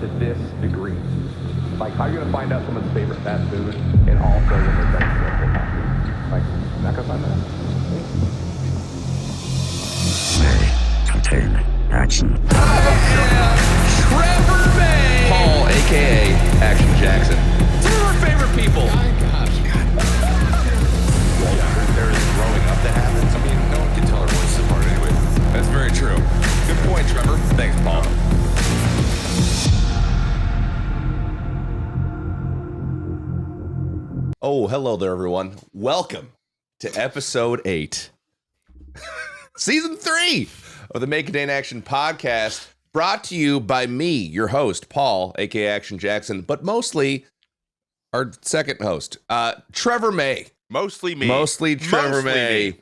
to this degree. Like, how are you gonna find out someone's favorite fast food and also when they're done with their happy? Like, you're not gonna find that? Maycontainaction. Trevor May! Paul, a.k.a. Action Jackson. Two of our favorite people. There is growing up that happens. I mean, no one can tell our voices apart anyway. That's very true. Good point, Trevor. Thanks, Paul. Oh, hello there, everyone. Welcome to episode 8, season 3 of the maycontainaction podcast, brought to you by me, your host, Paul, aka Action Jackson, but mostly our second host, Trevor May. Mostly me. Mostly Trevor Mostly May. me.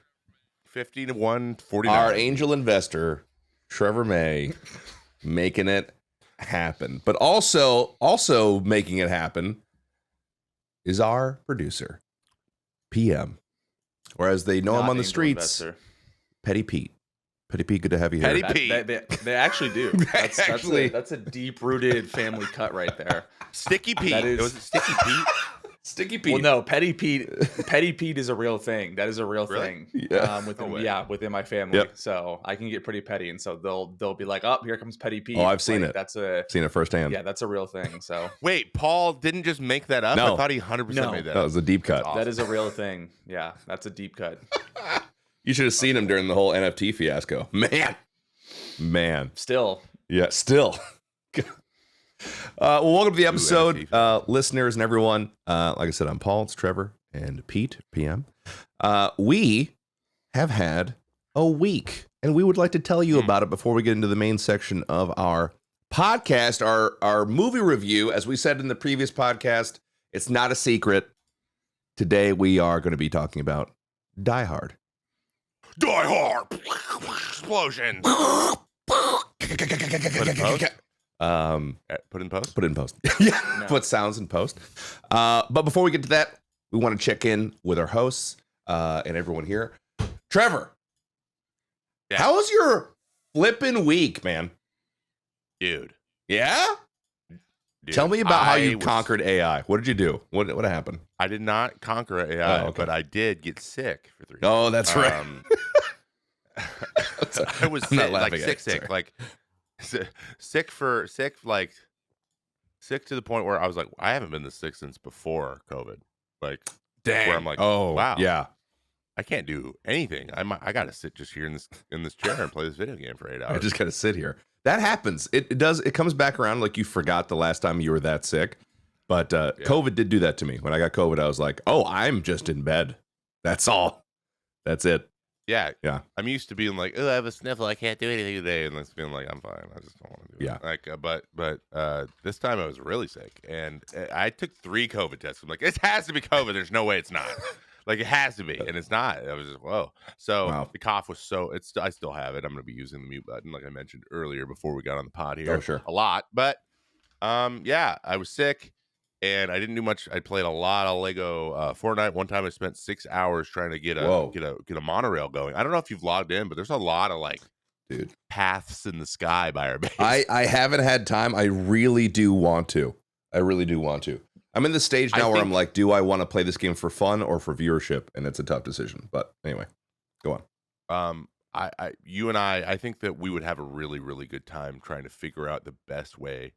50 to 149. Our angel investor, Trevor May, making it happen. But also making it happen is our producer, PM, or as they know him on the streets, Petty Pete. Petty Pete, good to have you here. Petty Pete. They actually do. That's a deep-rooted family cut right there. Sticky Pete. That is- Was it Sticky Pete? Sticky Pete. Well, no, Petty Pete is a real thing. That is a real Really? thing. Yeah. Within my family. Yep. So I can get pretty petty, and so they'll be like, "Oh, here comes Petty Pete." Oh, I've seen it. Seen it firsthand. Yeah, that's a real thing. So Wait, Paul didn't just make that up? No. I thought he 100% No. made that That up. was a deep cut. that is a real thing. Yeah, that's a deep cut. You should have seen him during the whole NFT fiasco. Man. Still, Yeah, still. Well, welcome to the episode, NFT. listeners and everyone. Like I said, I'm Paul, it's Trevor, and Pete, PM. We have had a week, and we would like to tell you about it before we get into the main section of our podcast, our movie review. As we said in the previous podcast, it's not a secret. Today, we are going to be talking about Die Hard. Die Hard! Explosion! Put in post? Put in post? Put it in post. Yeah, No. put sounds in post. But before we get to that, we want to check in with our hosts and everyone here. Trevor, Yeah. how was your flipping week, man? Dude. Yeah? Dude, Tell me about how I you was- conquered AI. What did you do? What happened? I did not conquer AI, Oh, okay. but I did get sick for 3 days. Oh, that's right. I was I'm not sick, laughing like at it, sick, sorry. like sick to the point where I was like, I haven't been this sick since before COVID. Like, Dang. where I'm like, oh, wow. Yeah. I can't do anything. I gotta sit just here in this chair and play this video game for 8 I hours. just got to sit here. That happens. It does. It comes back around like you forgot the last time you were that sick. But COVID did do that to me. When I got COVID, I was like, oh, I'm just in bed. That's all. That's it. Yeah. I'm used to being like, oh, I have a sniffle. I can't do anything today. And it's being like, I'm fine. I just don't want to do Yeah. it. Like, but this time I was really sick. And I took 3 COVID tests. I'm like, it has to be COVID. There's no way it's not. Like, it has to be. And it's not. I was just, whoa. So Wow. the cough was I still have it. I'm going to be using the mute button, like I mentioned earlier before we got on the pod here. Oh, sure. A lot. But, yeah, I was sick. And I didn't do much. I played a lot of Lego Fortnite. One time I spent 6 hours trying to get a monorail going. I don't know if you've logged in, but there's a lot of Dude. paths in the sky by our base. I haven't had time. I really do want to. I'm in the stage now where I'm like, do I want to play this game for fun or for viewership? And it's a tough decision. But anyway, go on. You and I think that we would have a really, really good time trying to figure out the best way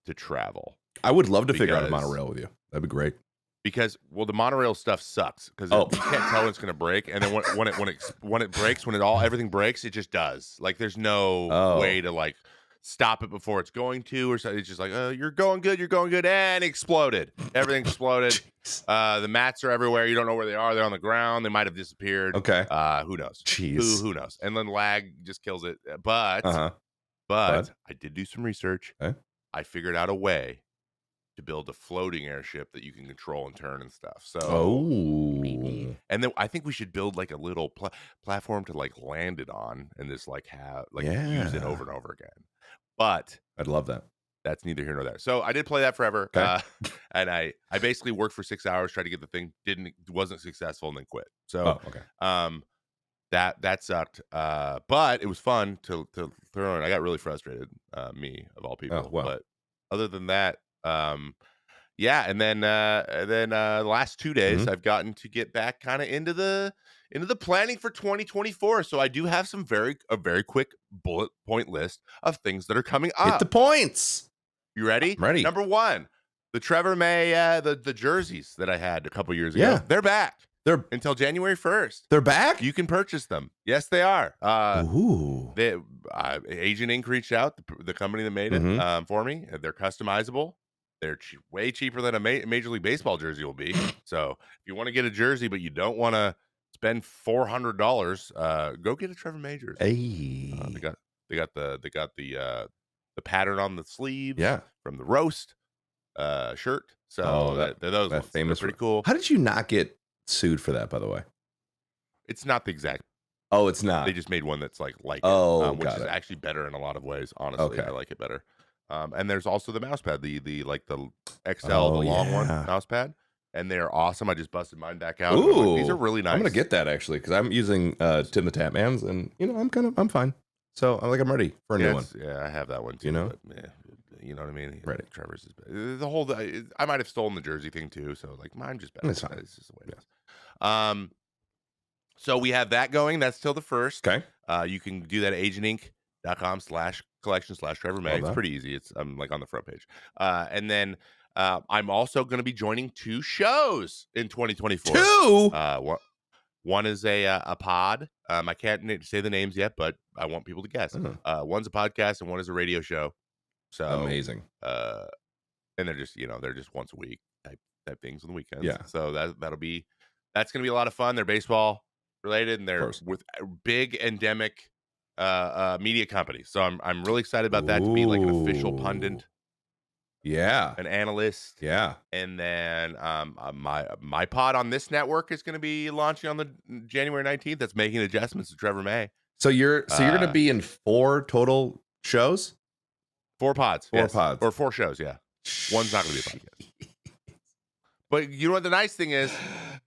to travel. I would love to figure out a Because- monorail with you. That'd be great. Because the monorail stuff sucks because Oh. you can't tell when it's going to break, and then when it breaks, everything breaks, it just does. Like there's no way to like stop it before it's going to, or something. It's just like, you're going good, and it exploded. Everything exploded. The mats are everywhere. You don't know where they are. They're on the ground. They might have disappeared. Okay. Who knows? Jeez. Who knows? And then lag just kills it. But But? I did do some research. Okay. I figured out a way to build a floating airship that you can control and turn and stuff. So, Oh. and then I think we should build like a little platform to like land it on and just like have like use it over and over again. But I'd love that. that's neither here nor there. So I did play that forever, Okay. and I basically worked for 6 hours, tried to get the thing, wasn't successful, and then quit. So, Oh, okay. that sucked. But it was fun to throw in. I got really frustrated, me of all people. Oh, wow. But other than that, yeah. And then the last 2 days, I've gotten to get back kind of into the planning for 2024. So I do have a very quick bullet point list of things that are coming up. Hit the points. You ready? I'm ready. Number 1, the Trevor May, the jerseys that I had a couple years ago. Yeah. They're back. They're until January 1st. They're back? You can purchase them. Yes, they are. Ooh. Agent Inc. reached out, the company that made it for me. They're customizable. They're way cheaper than a Major League Baseball jersey will be. So if you want to get a jersey, but you don't want to spend $400, go get a Trevor May jersey. Hey. They got the pattern on the sleeves. Yeah. From the roast shirt. So those ones, famous, pretty cool. How did you not get sued for that, by the way? It's not the exact. Oh, it's not. They just made one that's like which is actually better in a lot of ways. Honestly, okay. I like it better. And there's also the mouse pad, the XL, the long one mouse pad, and they're awesome. I just busted mine back out. Ooh, these are really nice. I'm gonna get that actually because I'm using Tim the Tapman's, and I'm fine. So I'm ready for a new one. Yeah, I have that one too. You know, but, you know what I mean. Ready. Trevor's is better. The whole. I might have stolen the jersey thing too. So like mine just better. It's fine. It's just the way it is. So we have that going. That's till the 1st. Okay. You can do that at agentinc.com/collection/trevormay. It's pretty easy. I'm like on the front page. And then I'm also going to be joining 2 shows in 2024. 2? One is a pod. I can't say the names yet, but I want people to guess. One's a podcast and one is a radio show. So amazing. And they're just once a week type things on the weekends. Yeah. So that's going to be a lot of fun. They're baseball related and they're with big endemic media companies. So I'm really excited about that to be like an official pundit. Yeah. An analyst. Yeah. And then my pod on this network is going to be launching on the January 19th. That's making adjustments to Trevor May. So you're going to be in 4 total shows? 4 pods. 4 pods. Or 4 shows, yeah. One's not going to be a podcast. But you know what the nice thing is?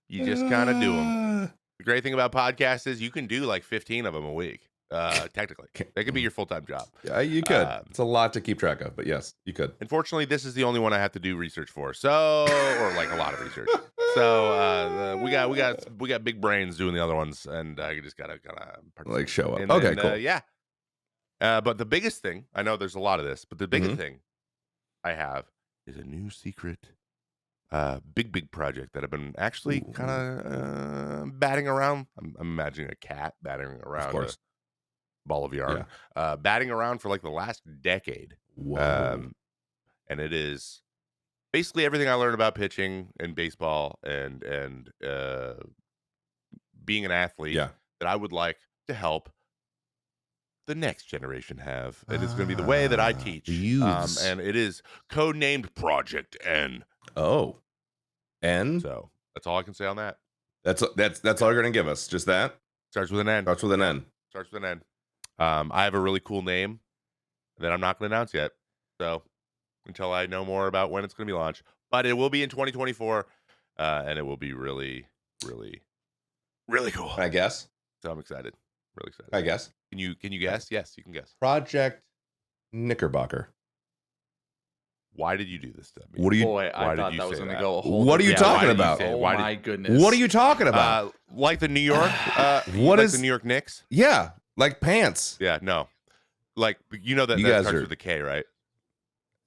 You just kind of do them. The great thing about podcasts is you can do like 15 of them a week. Technically, that could be your full-time job. Yeah, you could. It's a lot to keep track of, but yes, you could. Unfortunately, this is the only one I have to do research for. or like a lot of research. So we got big brains doing the other ones, and I just gotta like show up. And okay, then, cool. Yeah. But the biggest thing, I know there's a lot of this, but the biggest thing I have is a new secret, big project that I've been actually kind of batting around. I'm imagining a cat batting around. Of course. Ball of yarn, batting around for like the last decade. And it is basically everything I learned about pitching and baseball and being an athlete that I would like to help the next generation have. It is going to be the way that I teach. And it is codenamed Project N. Oh. N? So that's all I can say on that. That's all you're going to give us. Just that? Starts with an N. Starts with an N. Starts with an N. I have a really cool name that I'm not going to announce yet. So until I know more about when it's going to be launched, but it will be in 2024, and it will be really, really, really cool. I guess. So I'm excited. Really excited. I guess. Can you guess? Yes, you can guess. Project Knickerbocker. Why did you do this to me? What do you? Boy, I thought that was going to go a whole. What are you talking about? Oh my goodness! What are you talking about? Like the New York? What is the New York Knicks? Yeah, like pants. Yeah, no, like that starts with a K, right?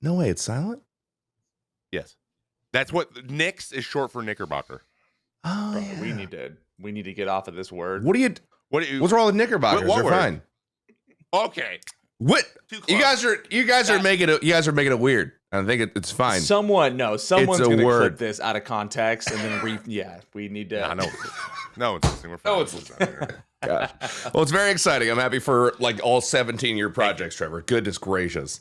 No way, it's silent. Yes, that's what Knicks is short for Knickerbocker. Oh, Bro, yeah. we need to get off of this word. What's wrong with Knickerbockers? They're fine. Okay. What? You guys are making it weird. I think it's fine. Someone's going to clip this out of context and then we need to. No one's listening. We're fine. No one's listening. Gosh. Well, it's very exciting. I'm happy for like all 17-year projects, Trevor. Goodness gracious.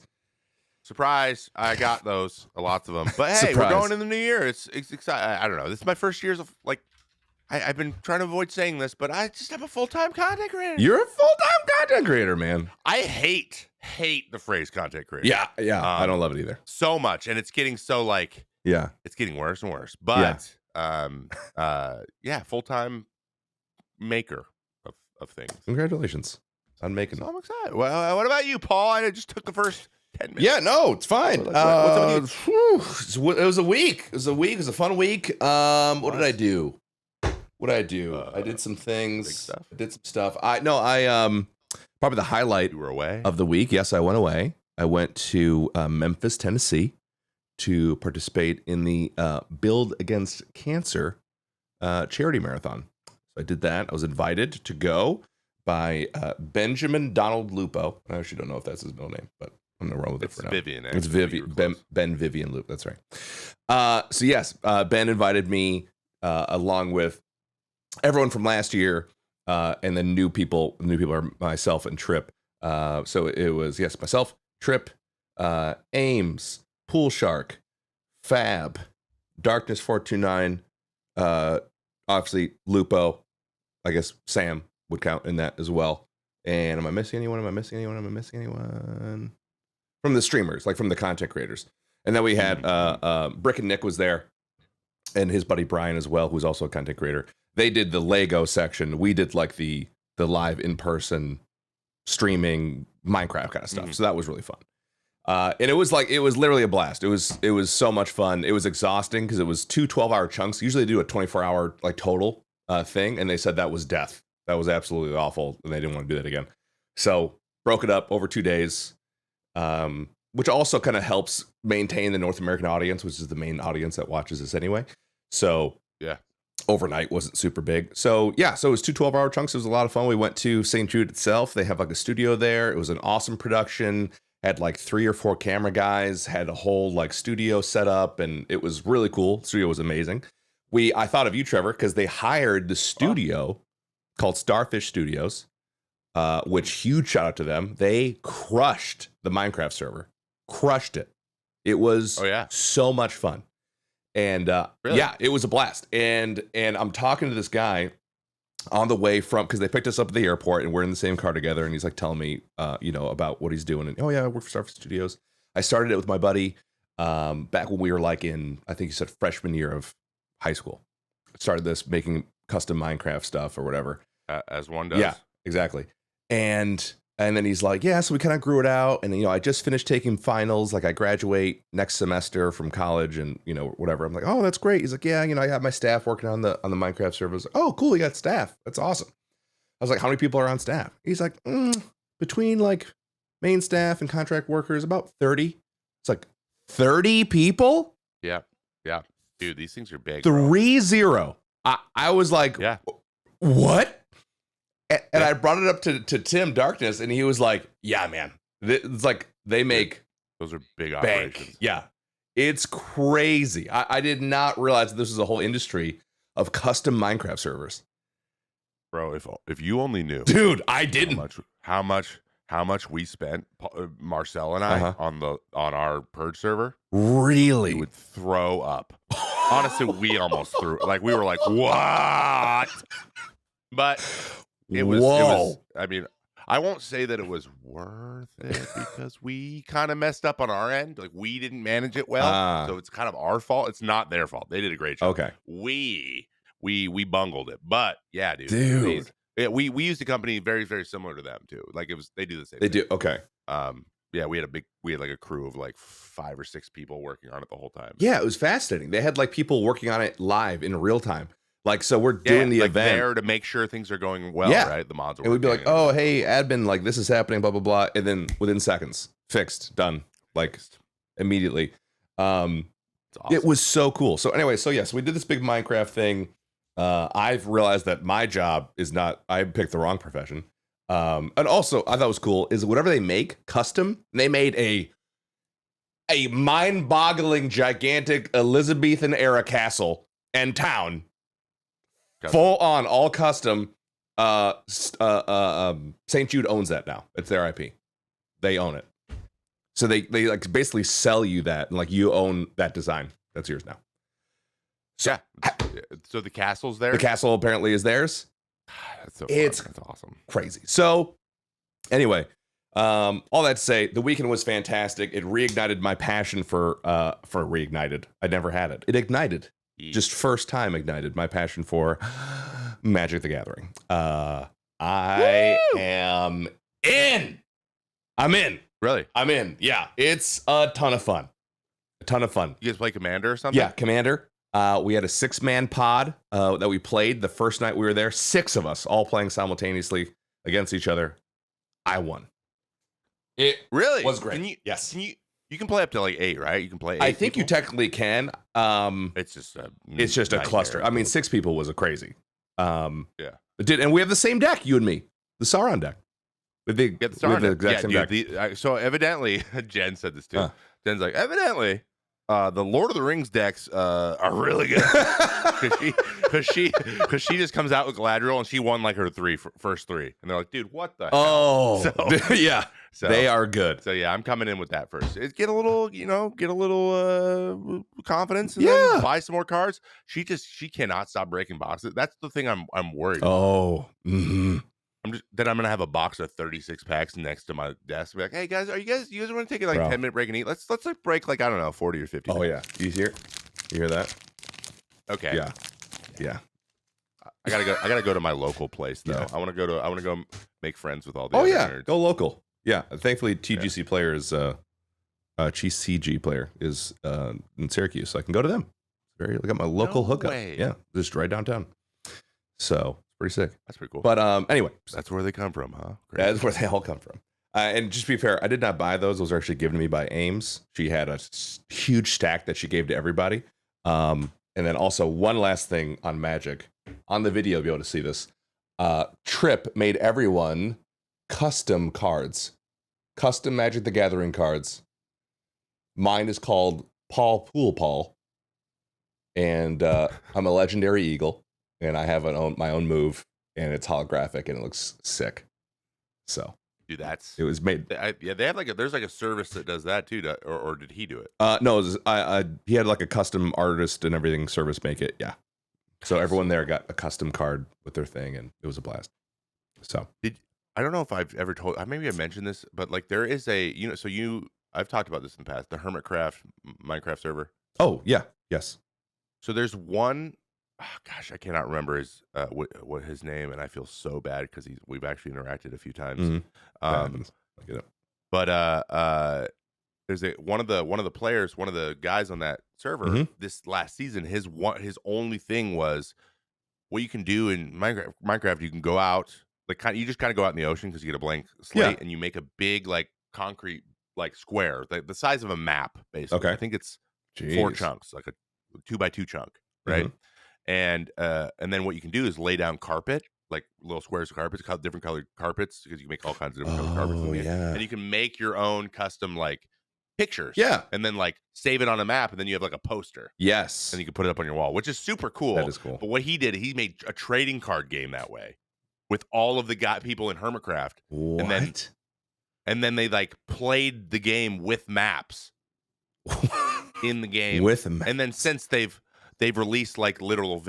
Surprise. I got those. Lots of them. But hey, We're going in the new year. It's exciting. I don't know. This is my first years of like, I've been trying to avoid saying this, but I just have a full-time content creator. You're a full-time content creator, man. I hate the phrase content creator. Yeah. I don't love it either. So much. And it's getting so like, it's getting worse and worse. But, full-time maker of things. Congratulations on making So it. I'm excited. Well, what about you, Paul? I just took the first 10 minutes. Yeah, no, it's fine. What's up with It was a week. It was a fun week. What did I do? I did some things. Big stuff. I did some stuff. Probably the highlight You were away. of the week. Yes, I went away. I went to Memphis, Tennessee to participate in the Build Against Cancer charity marathon. So I did that. I was invited to go by Benjamin Donald Lupo. I actually don't know if that's his middle name, but I'm going to run with it for now. Vivian. It's Ben Vivian Lupo. That's right. So yes, Ben invited me along with everyone from last year, and then new people. New people are myself and Trip. So it was myself, Trip, Ames, Pool Shark, Fab, Darkness 429, obviously Lupo. I guess Sam would count in that as well. And am I missing anyone? From the streamers, like from the content creators. And then we had Brick and Nick was there, and his buddy Brian as well, who's also a content creator. They did the Lego section. We did like the live in-person streaming Minecraft kind of stuff. So that was really fun. And it was literally a blast. It was so much fun. It was exhausting because it was 2 12-hour chunks. Usually they do a 24-hour like total thing, and they said that was death. That was absolutely awful, and they didn't want to do that again. So broke it up over 2 days, which also kind of helps maintain the North American audience, which is the main audience that watches this anyway. So Yeah. overnight wasn't super big. So yeah, so it was 2 12-hour chunks. It was a lot of fun. We went to St. Jude itself. They have like a studio there. It was an awesome production. Had like 3 or 4 camera guys, had a whole like studio set up, and it was really cool. The studio was amazing. I thought of you, Trevor, because they hired the studio called Starfish Studios, which huge shout out to them. They crushed the Minecraft server. Crushed it. It was so much fun. And Really? yeah, it was a blast. And I'm talking to this guy on the way from, because they picked us up at the airport and we're in the same car together, and he's like telling me about what he's doing. And oh yeah, I work for Starfish Studios. I started it with my buddy back when we were like in, I think you said freshman year of high school. Started this making custom Minecraft stuff or whatever. As one does. Yeah, exactly. And then he's like, yeah, so we kind of grew it out. And, I just finished taking finals. Like I graduate next semester from college and, whatever. I'm like, oh, that's great. He's like, yeah, I have my staff working on the Minecraft server. I was like, oh, cool. You got staff. That's awesome. I was like, how many people are on staff? He's like, between like main staff and contract workers, about 30. It's like 30 people? Yeah. Yeah. Dude, these things are big. 3-0. I was like, yeah. What? And I brought it up to Tim Darkness, and he was like, yeah, man. It's like they make those are big operations. Yeah. It's crazy. I did not realize that this was a whole industry of custom Minecraft servers. Bro, if you only knew. Dude, I didn't. How much we spent, Marcel and I, on our Purge server. Really? We would throw up. Honestly, we almost threw. Like we were like, what? But it was. I mean, I won't say that it was worth it because we kind of messed up on our end. Like we didn't manage it well, so it's kind of our fault. It's not their fault. They did a great job. Okay. We bungled it, but yeah, dude. Yeah, we used a company very, very similar to them too. Like they do the same. They thing. do. Okay. Yeah, we had like a crew of like 5 or 6 people working on it the whole time. Yeah, it was fascinating. They had like people working on it live in real time. Like, so we're doing the event there to make sure things are going well, right? The mods are. And we'd be like, oh, hey, admin, like this is happening, blah, blah, blah. And then within seconds, fixed, done, like immediately. Awesome. It was so cool. So anyway, so we did this big Minecraft thing. I've realized that my job is not, I picked the wrong profession. And also I thought it was cool is whatever they make custom, they made a mind-boggling, gigantic Elizabethan era castle and town, full on, all custom. St. Jude owns that now. It's their IP. They own it. So they like basically sell you that, and like you own that design. That's yours now. So, so the castle's there. The castle apparently is theirs. That's so fun. That's awesome. Crazy. So anyway, all that to say, the weekend was fantastic. It reignited my passion for reignited. I never had it. It ignited. Just first time ignited my passion for Magic the Gathering. I am in. I'm in. Really? I'm in. Yeah, it's a ton of fun. A ton of fun. You guys play Commander or something? Yeah, Commander. We had a 6-man pod that we played the first night we were there. 6 of us all playing simultaneously against each other. I won. It really was great. Yes. You can play up to like 8, right? You can play 8 I think people? you technically can. It's just a a cluster. I mean, 6 people was a crazy. Yeah. And we have the same deck, you and me. The Sauron deck. With the exact same deck. So evidently, Jen said this too. Jen's like, evidently, the Lord of the Rings decks are really good because she just comes out with Galadriel and she won like her first 3, and they're like, dude, what the hell? Oh, So, yeah, so, they are good. So yeah, I'm coming in with that first. Get a little confidence, and then buy some more cards. She cannot stop breaking boxes. That's the thing I'm worried about. Oh, mm-hmm. I'm gonna have a box of 36 packs next to my desk. Be like, hey guys, you guys want to take a 10-minute break and eat? Let's like break like, I don't know, 40 or 50. Oh yeah, you hear that? Okay. Yeah. I gotta go to my local place though. Yeah. I want to go make friends with all the. Oh other yeah, nerds. go local. Yeah, thankfully TGC player is CG player is in Syracuse, so I can go to them. I got my local hookup. Way. Yeah, just right downtown. So pretty sick. That's pretty cool. But anyway, that's where they come from, huh? Great. That's where they all come from. And just to be fair, I did not buy those. Those were actually given to me by Ames. She had a huge stack that she gave to everybody. And then also one last thing on Magic. On the video, you'll be able to see this. Trip made everyone custom cards. Custom Magic the Gathering cards. Mine is called Paul Pool Paul. And I'm a legendary eagle. And I have my own move, and it's holographic, and it looks sick. So, dude, it was made. They have there's like a service that does that too, or did he do it? No, it was, he had like a custom artist and everything service make it. Yeah, so everyone there got a custom card with their thing, and it was a blast. So, I don't know if I've ever told. Maybe I mentioned this, but like there is I've talked about this in the past. The Hermitcraft Minecraft server. Oh yeah, yes. So there's one. Oh, gosh, I cannot remember what his name, and I feel so bad because we've actually interacted a few times. Mm-hmm. I get it. But there's one of the players, one of the guys on that server this last season. His only thing was what you can do in Minecraft. You can go out you just kind of go out in the ocean because you get a blank slate and you make a big like concrete like square, the size of a map basically. Okay. I think it's 4 chunks, like a 2x2 chunk, right? Mm-hmm. And then what you can do is lay down carpet, like little squares of carpets, different colored carpets, because you can make all kinds of different colored carpets. And you can make your own custom like pictures. Yeah. And then like save it on a map, and then you have like a poster. Yes. And you can put it up on your wall, which is super cool. That is cool. But what he did, he made a trading card game that way with all of the people in Hermitcraft. What? And then they like played the game with maps in the game. With maps. And then since they've released like literal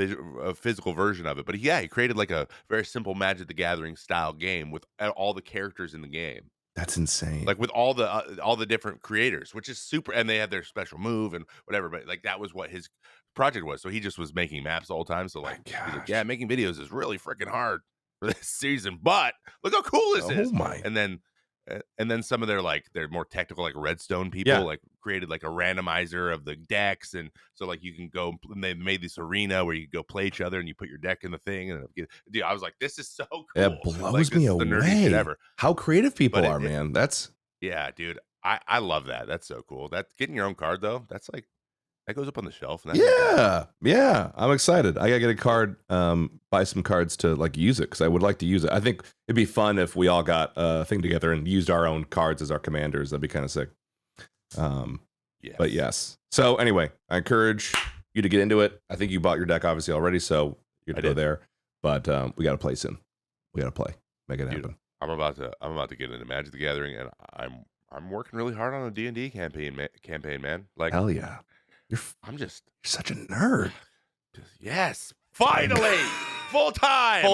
physical version of it, but he created like a very simple Magic the Gathering style game with all the characters in the game. That's insane. Like with all the different creators, which is super, and they had their special move and whatever. But like that was what his project was. So he just was making maps the whole time. So like, he's like, yeah, making videos is really freaking hard for this season. But look how cool this is. My. And then some of their more technical like Redstone people like created like a randomizer of the decks, and so like you can go, and they made this arena where you go play each other and you put your deck in the thing, and dude, I was like, this is so cool. It blows me away. The nerdiest shit ever. How creative people are, man. That's dude. I love that. That's so cool. That getting your own card though, that's like that goes up on the shelf. And yeah. I'm excited. I gotta get a card, buy some cards to like use it because I would like to use it. I think it'd be fun if we all got a thing together and used our own cards as our commanders. That'd be kind of sick. Yes. But yes. So anyway, I encourage you to get into it. I think you bought your deck obviously already, so you have to go there. But we got to play soon. We got to play. Make it happen. Dude, I'm about to get into Magic the Gathering, and I'm working really hard on a D&D campaign, man. Like hell yeah. You're such a nerd. Yes, finally, full time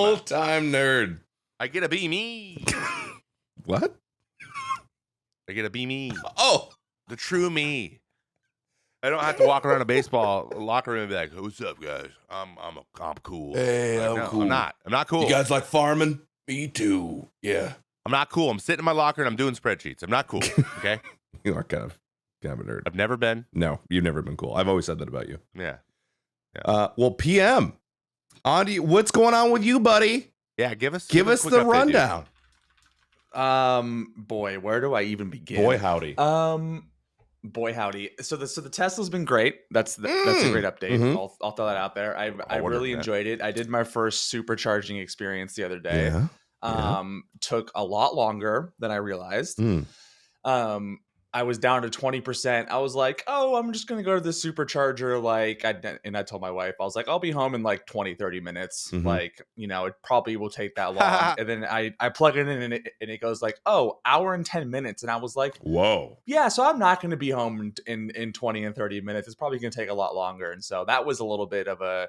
nerd. I get to be me. What? I get to be me. Oh, the true me. I don't have to walk around a baseball locker room and be like, "What's up, guys? I'm cool." Hey, I'm cool. I'm not cool. You guys like farming? Me too. Yeah. I'm not cool. I'm sitting in my locker and I'm doing spreadsheets. I'm not cool. Okay. You are kind of a nerd. I've never been. No, you've never been cool. I've always said that about you. Yeah. Well, PM, on to you. What's going on with you, buddy? Yeah. Give us the update, dude. rundown. Boy, where do I even begin? Boy, howdy. Boy, howdy. So the Tesla's been great. That's a great update. Mhm. I'll throw that out there. I really enjoyed it. I did my first supercharging experience the other day. Yeah. Took a lot longer than I realized. I was down to 20%. I was like, oh, I'm just going to go to the supercharger. And I told my wife, I was like, I'll be home in like 20, 30 minutes. Mhm. It probably will take that long. And then I plug it in and it goes like, oh, hour and 10 minutes. And I was like, whoa. Yeah, so I'm not going to be home in 20 and 30 minutes. It's probably going to take a lot longer. And so that was a little bit of a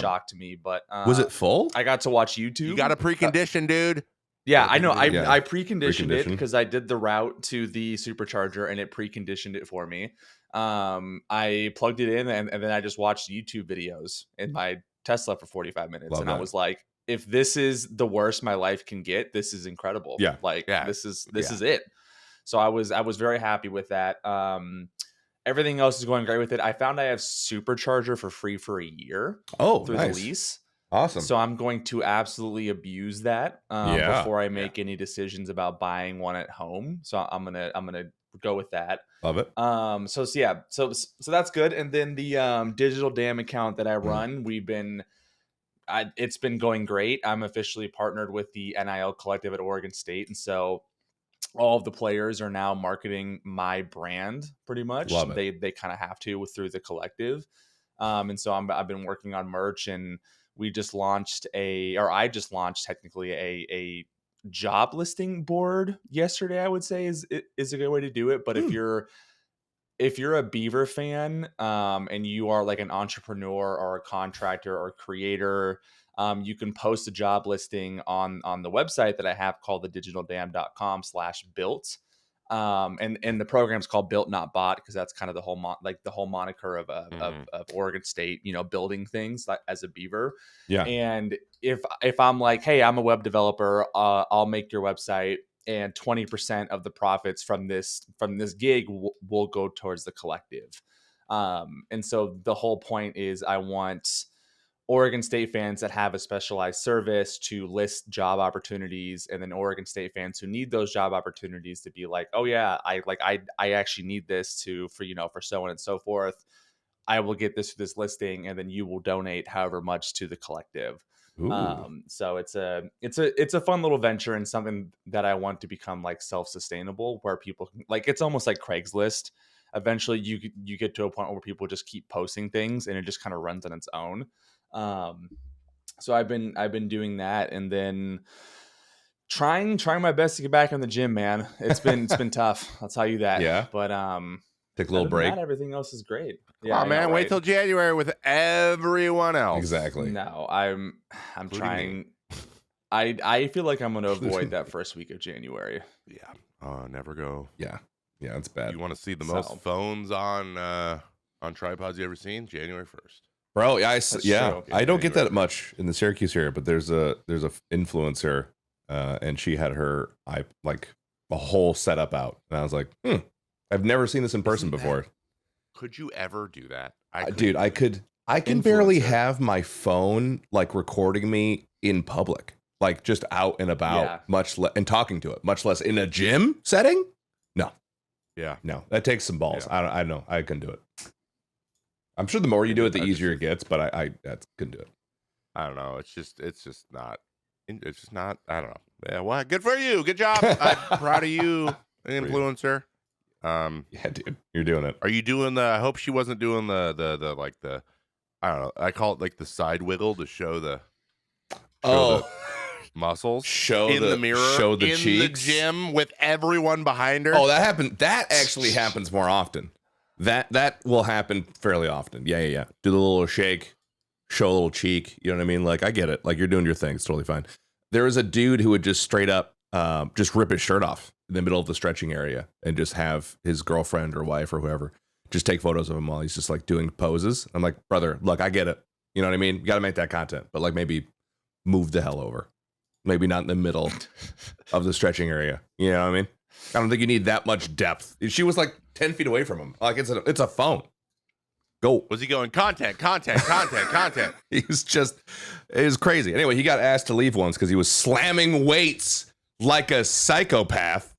shock to me. But was it full? I got to watch YouTube. You got a precondition, dude. Yeah, I know. I Yeah. preconditioned it because I did the route to the supercharger and it preconditioned it for me. I plugged it in and then I just watched YouTube videos in my Tesla for 45 minutes. Love and that. I was like, if this is the worst my life can get, this is incredible. Yeah. This is it. So I was very happy with that. Everything else is going great with it. I found I have supercharger for free for a year. Through Nice. the lease. Awesome. So I'm going to absolutely abuse that before I make any decisions about buying one at home. So I'm gonna go with that. Love it. So that's good. And then the digital dam account that I run, it's been going great. I'm officially partnered with the NIL Collective at Oregon State, and so all of the players are now marketing my brand pretty much. Love it. They kind of have to through the collective. And so I've been working on merch, and I just launched technically a job listing board yesterday. I would say is a good way to do it. But if you're a Beaver fan, and you are like an entrepreneur or a contractor or creator, you can post a job listing on the website that I have called thedigitalDam.com/built. And the program's called Built Not Bought because that's kind of the whole moniker of Oregon State, building things as a Beaver. Yeah. And if I'm like, hey, I'm a web developer, I'll make your website, and 20% of the profits from this gig will go towards the collective. And so the whole point is I want Oregon State fans that have a specialized service to list job opportunities, and then Oregon State fans who need those job opportunities to be like, oh yeah, I actually need this for so on and so forth. I will get this listing, and then you will donate however much to the collective. So it's a fun little venture and something that I want to become like self-sustainable, where people can, like, it's almost like Craigslist. Eventually you get to a point where people just keep posting things and it just kind of runs on its own. So I've been doing that, and then trying my best to get back in the gym, man. It's been tough. I'll tell you that. Yeah. But take a little break. Everything else is great. Yeah, man. Wait till January with everyone else. Exactly. No, I'm trying. I feel like I'm going to avoid that first week of January. Yeah. Never go. Yeah. Yeah, it's bad. You want to see the most phones on tripods you ever seen? January 1st. Bro, I don't get that January. much in the Syracuse area, but there's a influencer, and she had her a whole setup out, and I was like, I've never seen this in person before. Could you ever do that? Dude, I can barely have my phone like recording me in public, like just out and about, and talking to it, much less in a gym setting. No. Yeah. No, that takes some balls. Yeah. I don't know. I couldn't do it. I'm sure the more you do it, the easier it gets, but I couldn't do it. I don't know. It's just not. I don't know. Yeah. Well, good for you. Good job. I'm proud of you, influencer. Yeah, dude, you're doing it. Are you doing the? I hope she wasn't doing the I don't know. I call it like the side wiggle to show the muscles. Show in the mirror. Show the in cheeks. The gym with everyone behind her. Oh, that happened. That actually happens more often. That will happen fairly often. Yeah. Do the little shake, show a little cheek. You know what I mean? Like, I get it. Like, you're doing your thing. It's totally fine. There was a dude who would just straight up just rip his shirt off in the middle of the stretching area and just have his girlfriend or wife or whoever just take photos of him while he's just like doing poses. I'm like, brother, look, I get it. You know what I mean? You got to make that content, but like maybe move the hell over. maybe not in the middle of the stretching area. You know what I mean? I don't think you need that much depth. She was like 10 feet away from him. Like it's a phone. Go. Was he going content? It was crazy. Anyway, he got asked to leave once because he was slamming weights like a psychopath.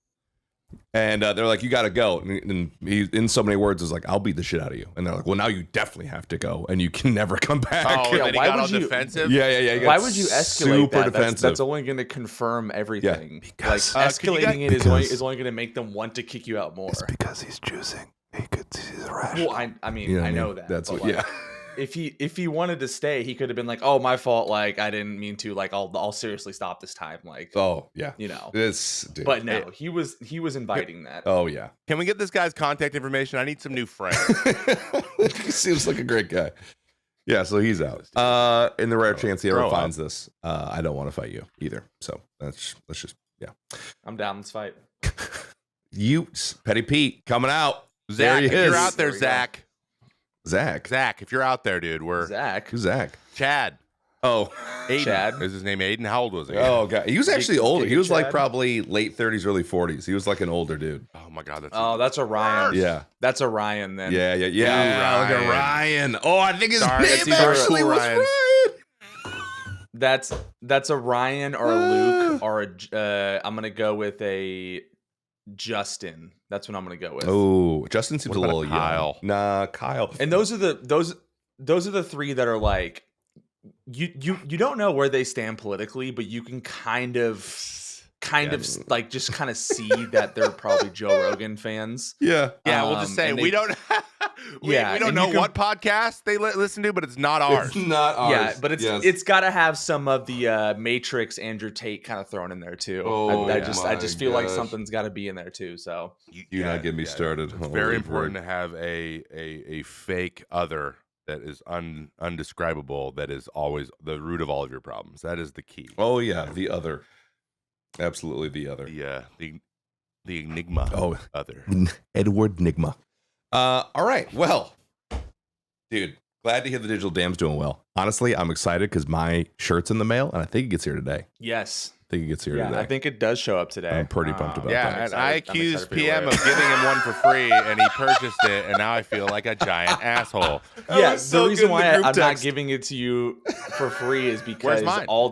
And they're like, you got to go. And he, in so many words, was like, I'll beat the shit out of you. And they're like, well, now you definitely have to go. And you can never come back. Oh, Yeah, and then he why got would all you- defensive? Yeah. Why would you escalate super that? defensive. That's only going to confirm everything. Yeah, because- like could you escalating guys- it is only going to make them want to kick you out more. It's because he's juicing. He's irrational. Well, I mean, You know what I I know mean? that. That's but, what. like, if he wanted to stay, he could have been like, "Oh, my fault. Like, I didn't mean to. Like, I'll seriously stop this time." Like, Oh yeah. you know. This. Dude. But no, he was inviting that. Oh yeah. Can we get this guy's contact information? I need some new friends. He seems like a great guy. Yeah, so he's out. In the rare chance he ever Grow up. finds this, I don't want to fight you either. So let's just I'm down. Let's fight. you Petty Pete coming out. Zach, There he if you're is. out there, There we go. Zach. Zach, if you're out there, dude, we're Zach. Who's Zach? Chad. Oh. Aiden. Chad. Is his name Aiden? How old was he? Oh god. He was actually older. He Giga was like Chad? probably late 30s, early 40s. He was like an older dude. Oh my god, that's Oh, that's Orion. Yeah. That's Orion then. Yeah. Look at Ryan. Ryan. Oh, I think his Sorry, that's name either actually cool was Ryan. Ryan. That's a Ryan or a Luke or a. I'm gonna go with a Justin. That's what I'm gonna go with. Oh, Justin seems a What about little Kyle? young. Nah, Kyle. And those are the three that are like you don't know where they stand politically, but you can kind of like just kind of see that they're probably Joe Rogan fans. Yeah. Yeah, we'll just say and we they- don't. we don't and know you can- what podcast they listen to, but it's not ours. It's not ours. Yeah, but Yes. it's got to have some of the Matrix Andrew Tate kind of thrown in there too. Oh, I yeah. just feel like gosh. something's got to be in there too. So You're not getting me started. It's Holy very frick. important to have a fake other that is undescribable. That is always the root of all of your problems. That is the key. Oh yeah, the other. Absolutely the other. The enigma. Oh, Other. Edward Nigma. All right. Well, dude, glad to hear the Digital Dam's doing well. Honestly, I'm excited because my shirt's in the mail and I think it gets here today. yes, I think it gets here yeah, today. I think it does show up today. I'm pretty pumped about Yeah, that. and excited- I I'm accused excited for you to PM wear of it. giving him one for free, and he purchased it, and now I feel like a giant asshole. Yeah, was so the reason good in the why group I'm not text. giving it to you for free is because mine? all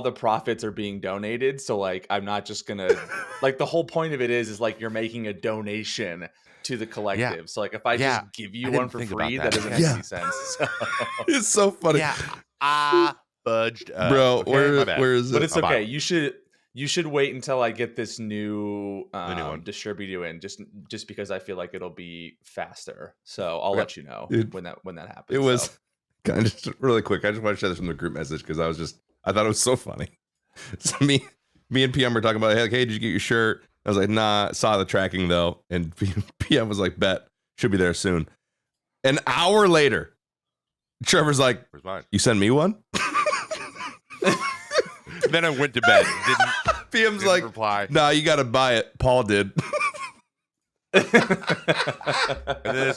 the profits are being donated. So like, I'm not just gonna like the whole point of it is like you're making a donation to the collective. So like, if I Yeah, just give you I one didn't for think about free, that. that doesn't make Yeah. any sense. So. It's so funny. Yeah, I fudged up. Bro, Okay, where my bad. is it? But it's I'll buy okay. You should wait until I get this new one. distributor in, just because I feel like it'll be faster. So I'll Okay. let you know It- when that happens. It was So. kind of just really quick. I just want to share this from the group message because I thought it was so funny. So me and PM were talking about, hey, did you get your shirt? I was like, nah, saw the tracking though. And PM was like, bet, should be there soon. An hour later, Trevor's like, Where's mine? you send me one? Then I went to bed. PM's Didn't like, reply. nah, you got to buy it. Paul did. And then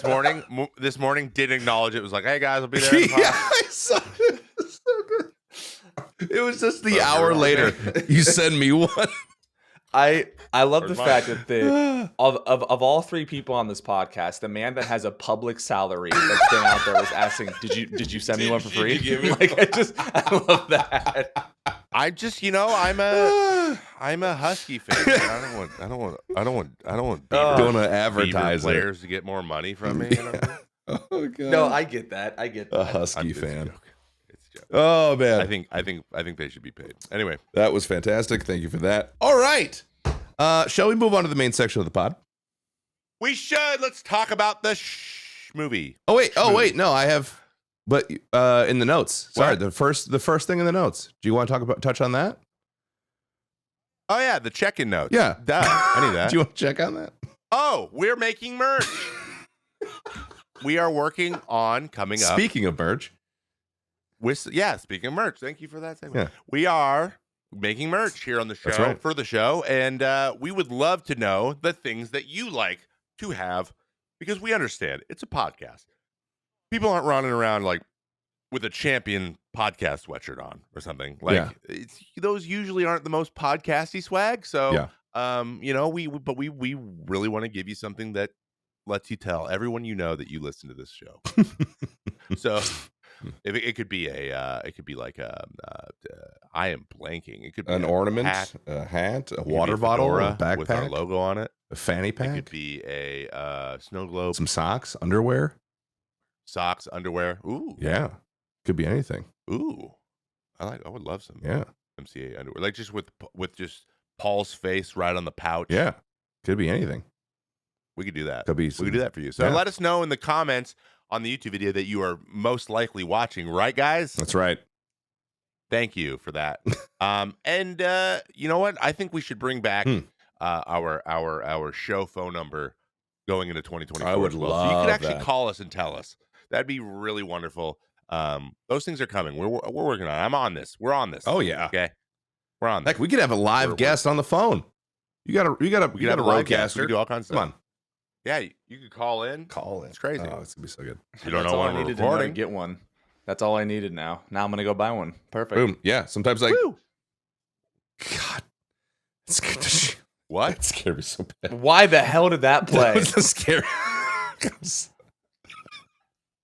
this morning did acknowledge it. Was like, hey guys, I'll be there. Yeah, I saw it. It was so good. It was just the Oh, hour you're later. You send me one. I love the Where's fact mine? that the of all three people on this podcast, the man that has a public salary that's been out there was asking, "Did you send me one for free?" Did you give me Like I love that. I just, I'm a Husky fan. I don't want Beaver, Don't want to Beaver advertise it. players to get more money from me. You know? Oh god. No, I get that. I get a that. Husky It's a fan. joke. It's a joke. Oh man, I think they should be paid. Anyway, that was fantastic. Thank you for that. All right, shall we move on to the main section of the pod? we should. Let's talk about the movie. Oh wait, no, I have, but in the notes. Sorry, What? the first thing in the notes. Do you want to touch on that? Oh yeah, the check-in notes. Yeah, Duh, I need that. Do you want to check on that? Oh, we're making merch. We are working on coming up. Speaking of merch, Speaking of merch, thank you for that segment. Yeah. We are making merch here on the show That's right. for the show, and we would love to know the things that you like to have, because we understand it's a podcast. People aren't running around like with a champion podcast sweatshirt on or something. Like those usually aren't the most podcasty swag. So you know, we really want to give you something that lets you tell everyone you know that you listen to this show. So if it could be like I am blanking. It could be an ornament, a hat, a water bottle, a backpack with our logo on it, a fanny pack. It could be a snow globe, some socks, underwear, underwear. Ooh, yeah, could be anything. Ooh, I would love some MCA underwear, like just with just Paul's face right on the pouch. Yeah, could be anything. We could do that. Could be. We could do that for you. So let us know in the comments on the YouTube video that you are most likely watching, right, guys? That's right. Thank you for that. And you know what? I think we should bring back our show phone number going into 2024. I would love so you could actually that. call us and tell us. That'd be really wonderful. Those things are coming. We're working on it. I'm on this. We're on this. Oh yeah. Okay. We're on this. Heck, we could have a live guest on the phone. You got a roadcaster. We can do all kinds of stuff. Come on. Yeah, you could call in. It's crazy. Oh, it's gonna be so good. You don't know when we're recording. To get one. That's all I needed now. Now I'm gonna go buy one. Perfect. Boom. Yeah. Sometimes like, Woo! God, it's good to what? It scared me so bad. Why the hell did that play? That was scary.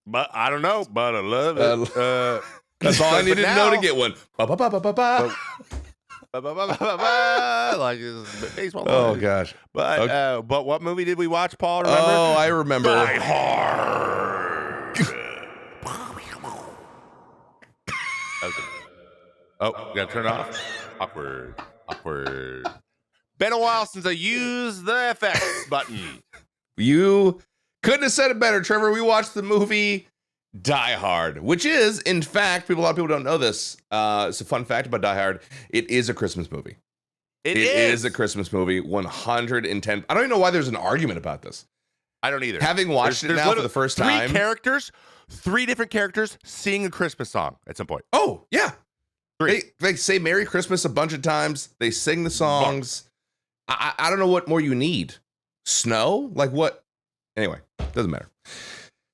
But I don't know. But I love it. That's all I needed to know to get one. Ba-ba-ba-ba-ba-ba. Like it's baseball. Oh gosh. But what movie did we watch, Paul? Remember? Oh, I remember. Die Hard. Oh, we gotta turn it off. Awkward. Been a while since I used the effects button. You couldn't have said it better, Trevor. We watched the movie Die Hard, which is, in fact, a lot of people don't know this. It's a fun fact about Die Hard. It is a Christmas movie. It is a Christmas movie. 110. I don't even know why there's an argument about this. I don't either. Having watched it now for the first time. Three different characters sing a Christmas song at some point. Oh, yeah. They say Merry Christmas a bunch of times. They sing the songs. I don't know what more you need. Snow? Like what? Anyway, doesn't matter.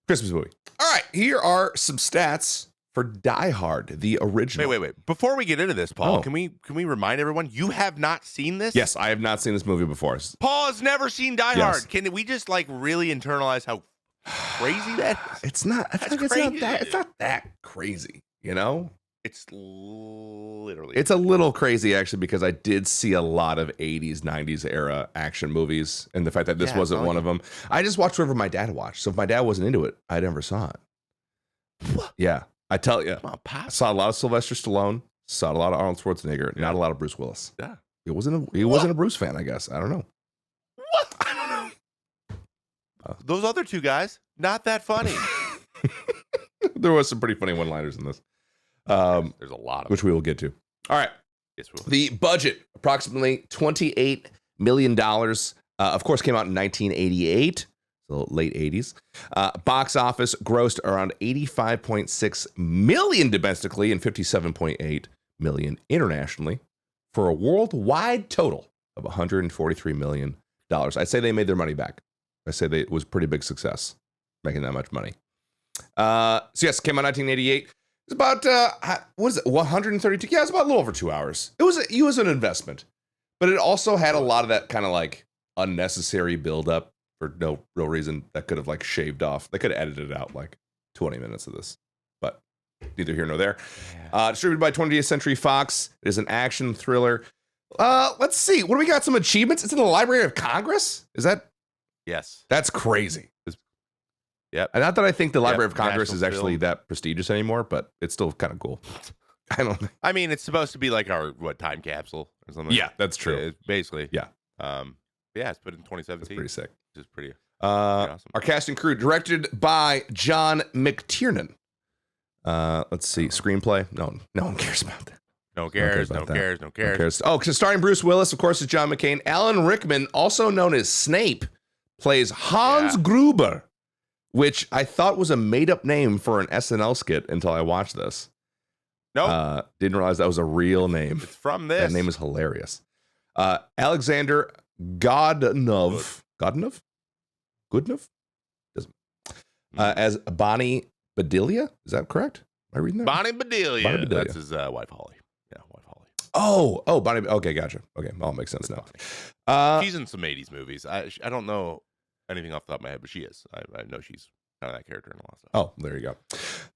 Christmas movie. All right, here are some stats for Die Hard, the original. Wait. Before we get into this, Paul, can we remind everyone you have not seen this? Yes, I have not seen this movie before. Paul has never seen Die Hard. Can we just like really internalize how crazy that is? It's not. It's not that crazy. You know. It's literally. It's a little crazy actually because I did see a lot of 80s, 90s era action movies, and the fact that this wasn't one of them. I just watched whatever my dad watched. So if my dad wasn't into it, I never saw it. What? Yeah, I tell you, I saw a lot of Sylvester Stallone, saw a lot of Arnold Schwarzenegger, not a lot of Bruce Willis. Yeah, he wasn't a Bruce fan, I guess. I don't know. What? I don't know. Those other two guys, not that funny. There was some pretty funny one-liners in this. There's a lot of which we will get to. All right. Yes, we will. The budget, approximately $28 million. Of course, came out in 1988, so late 80s. Box office grossed around $85.6 million domestically and $57.8 million internationally for a worldwide total of $143 million. I'd say they made their money back. I say it was a pretty big success, making that much money. So yes, came out in 1988. It's about, 132? Yeah, it's about a little over 2 hours. It was an investment, but it also had a lot of that kind of like unnecessary buildup for no real reason that could have like shaved off. They could have edited out like 20 minutes of this, but neither here nor there. Distributed by 20th Century Fox. It is an action thriller. Let's see. What do we got? Some achievements? It's in the Library of Congress? Is that? Yes. That's crazy. Yep. And not that I think the Library of Congress is actually that prestigious anymore, but it's still kind of cool. I mean, it's supposed to be like our time capsule or something. Yeah, that's true. It's basically. Yeah. Yeah, it's put in 2017. That's pretty sick. Which is pretty awesome. Our cast and crew, directed by John McTiernan. Let's see. Screenplay? No one cares about that. No cares. Oh, because starring Bruce Willis, of course, is John McCain. Alan Rickman, also known as Snape, plays Hans Gruber, which I thought was a made-up name for an SNL skit until I watched this. Nope. Didn't realize that was a real name. It's from this. That name is hilarious. Alexander Godunov? As Bonnie Bedelia? Is that correct? I reading that? Bonnie Bedelia. Bonnie Bedelia. That's his wife, Holly. Yeah, wife Holly. Oh, Bonnie. Okay, gotcha. Okay, all makes sense now. She's in some 80s movies. I don't know anything off the top of my head, but she is. I know she's kind of that character in a lot of stuff. Oh, there you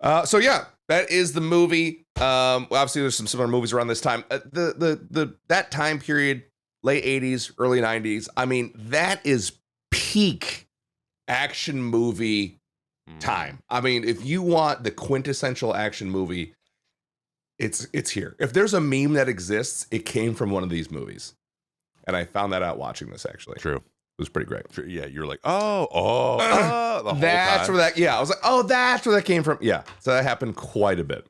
go. So yeah, that is the movie. Obviously, there's some similar movies around this time. That time period, late 80s, early 90s. I mean, that is peak action movie time. I mean, if you want the quintessential action movie, it's here. If there's a meme that exists, it came from one of these movies. And I found that out watching this, actually. True. It was pretty great. True. Yeah, you're like, the whole that's time. where that, yeah. I was like, oh, that's where that came from. Yeah. So that happened quite a bit.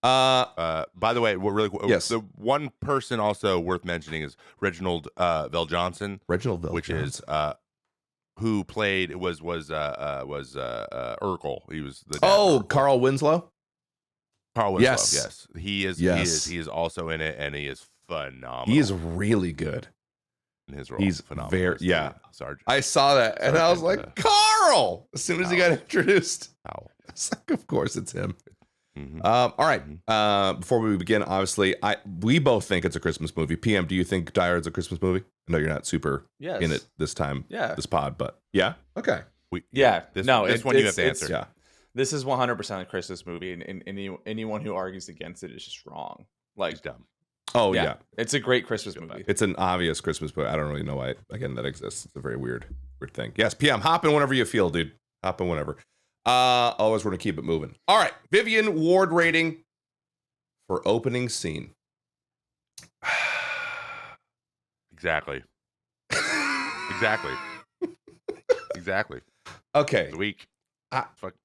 By the way, yes. The one person also worth mentioning is Reginald Vell Johnson. Reginald Vell which Johnson. is who played was Urkel. He was the dad Oh, Urkel. Carl Winslow. Carl Winslow. Yes. Yes, he is. Yes. He is also in it, and he is phenomenal. He is really good. In his role. He's phenomenal. very Sergeant. I saw that and I was like, Carl! As soon as he got introduced. Ow. I was like, of course it's him. Mm-hmm. All right. Before we begin, obviously, we both think it's a Christmas movie. PM, do you think Die Hard's a Christmas movie? I know you're not super in it this time, this pod, but yeah. Okay. This one you have to answer. Yeah. This is 100% a Christmas movie, and anyone who argues against it is just wrong. Like, He's dumb. Oh, yeah. It's a great Christmas movie. It's an obvious Christmas movie. I don't really know why, again, that exists. It's a very weird thing. Yes, PM, hop in whenever you feel, dude. Hop in whenever. Always want to keep it moving. All right. Vivian Ward rating for opening scene. Exactly. Okay. It's weak.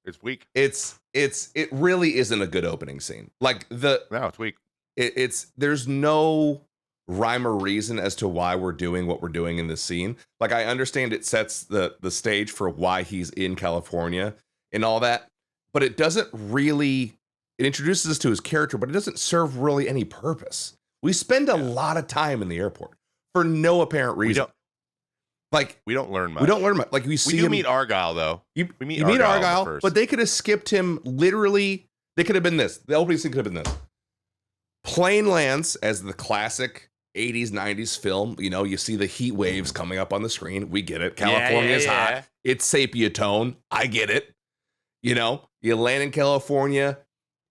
It's weak. It really isn't a good opening scene. Like No, it's weak. There's no rhyme or reason as to why we're doing what we're doing in this scene. Like, I understand it sets the stage for why he's in California and all that, but it doesn't really, it introduces us to his character, but it doesn't serve really any purpose. We spend a lot of time in the airport for no apparent reason. We don't learn much. We don't learn much. Like, we see do him meet Argyle, though. You meet meet Argyle, first. but they could have skipped him literally. They could have been this. The opening scene could have been this. Plane lands as the classic 80s, 90s film. You know, you see the heat waves coming up on the screen. We get it. California is hot. It's sepia tone. I get it. You know, you land in California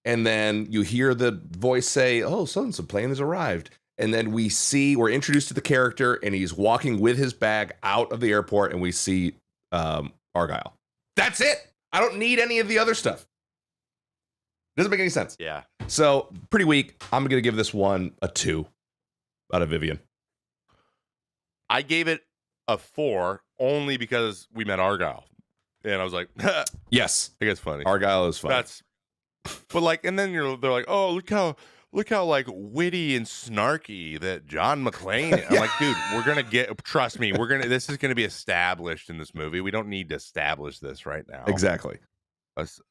and then you hear the voice say, oh, so-and-so plane has arrived. And then we're introduced to the character and he's walking with his bag out of the airport and we see Argyle. That's it. I don't need any of the other stuff. Doesn't make any sense. Yeah. So pretty weak. I'm going to give this one a 2 out of Vivian. I gave it a 4 only because we met Argyle. And I was like, yes, I think it's funny. Argyle is funny. But like, and then they're like, oh, look how like witty and snarky that John McClane. I'm like, dude, trust me, this is gonna be established in this movie. We don't need to establish this right now. Exactly.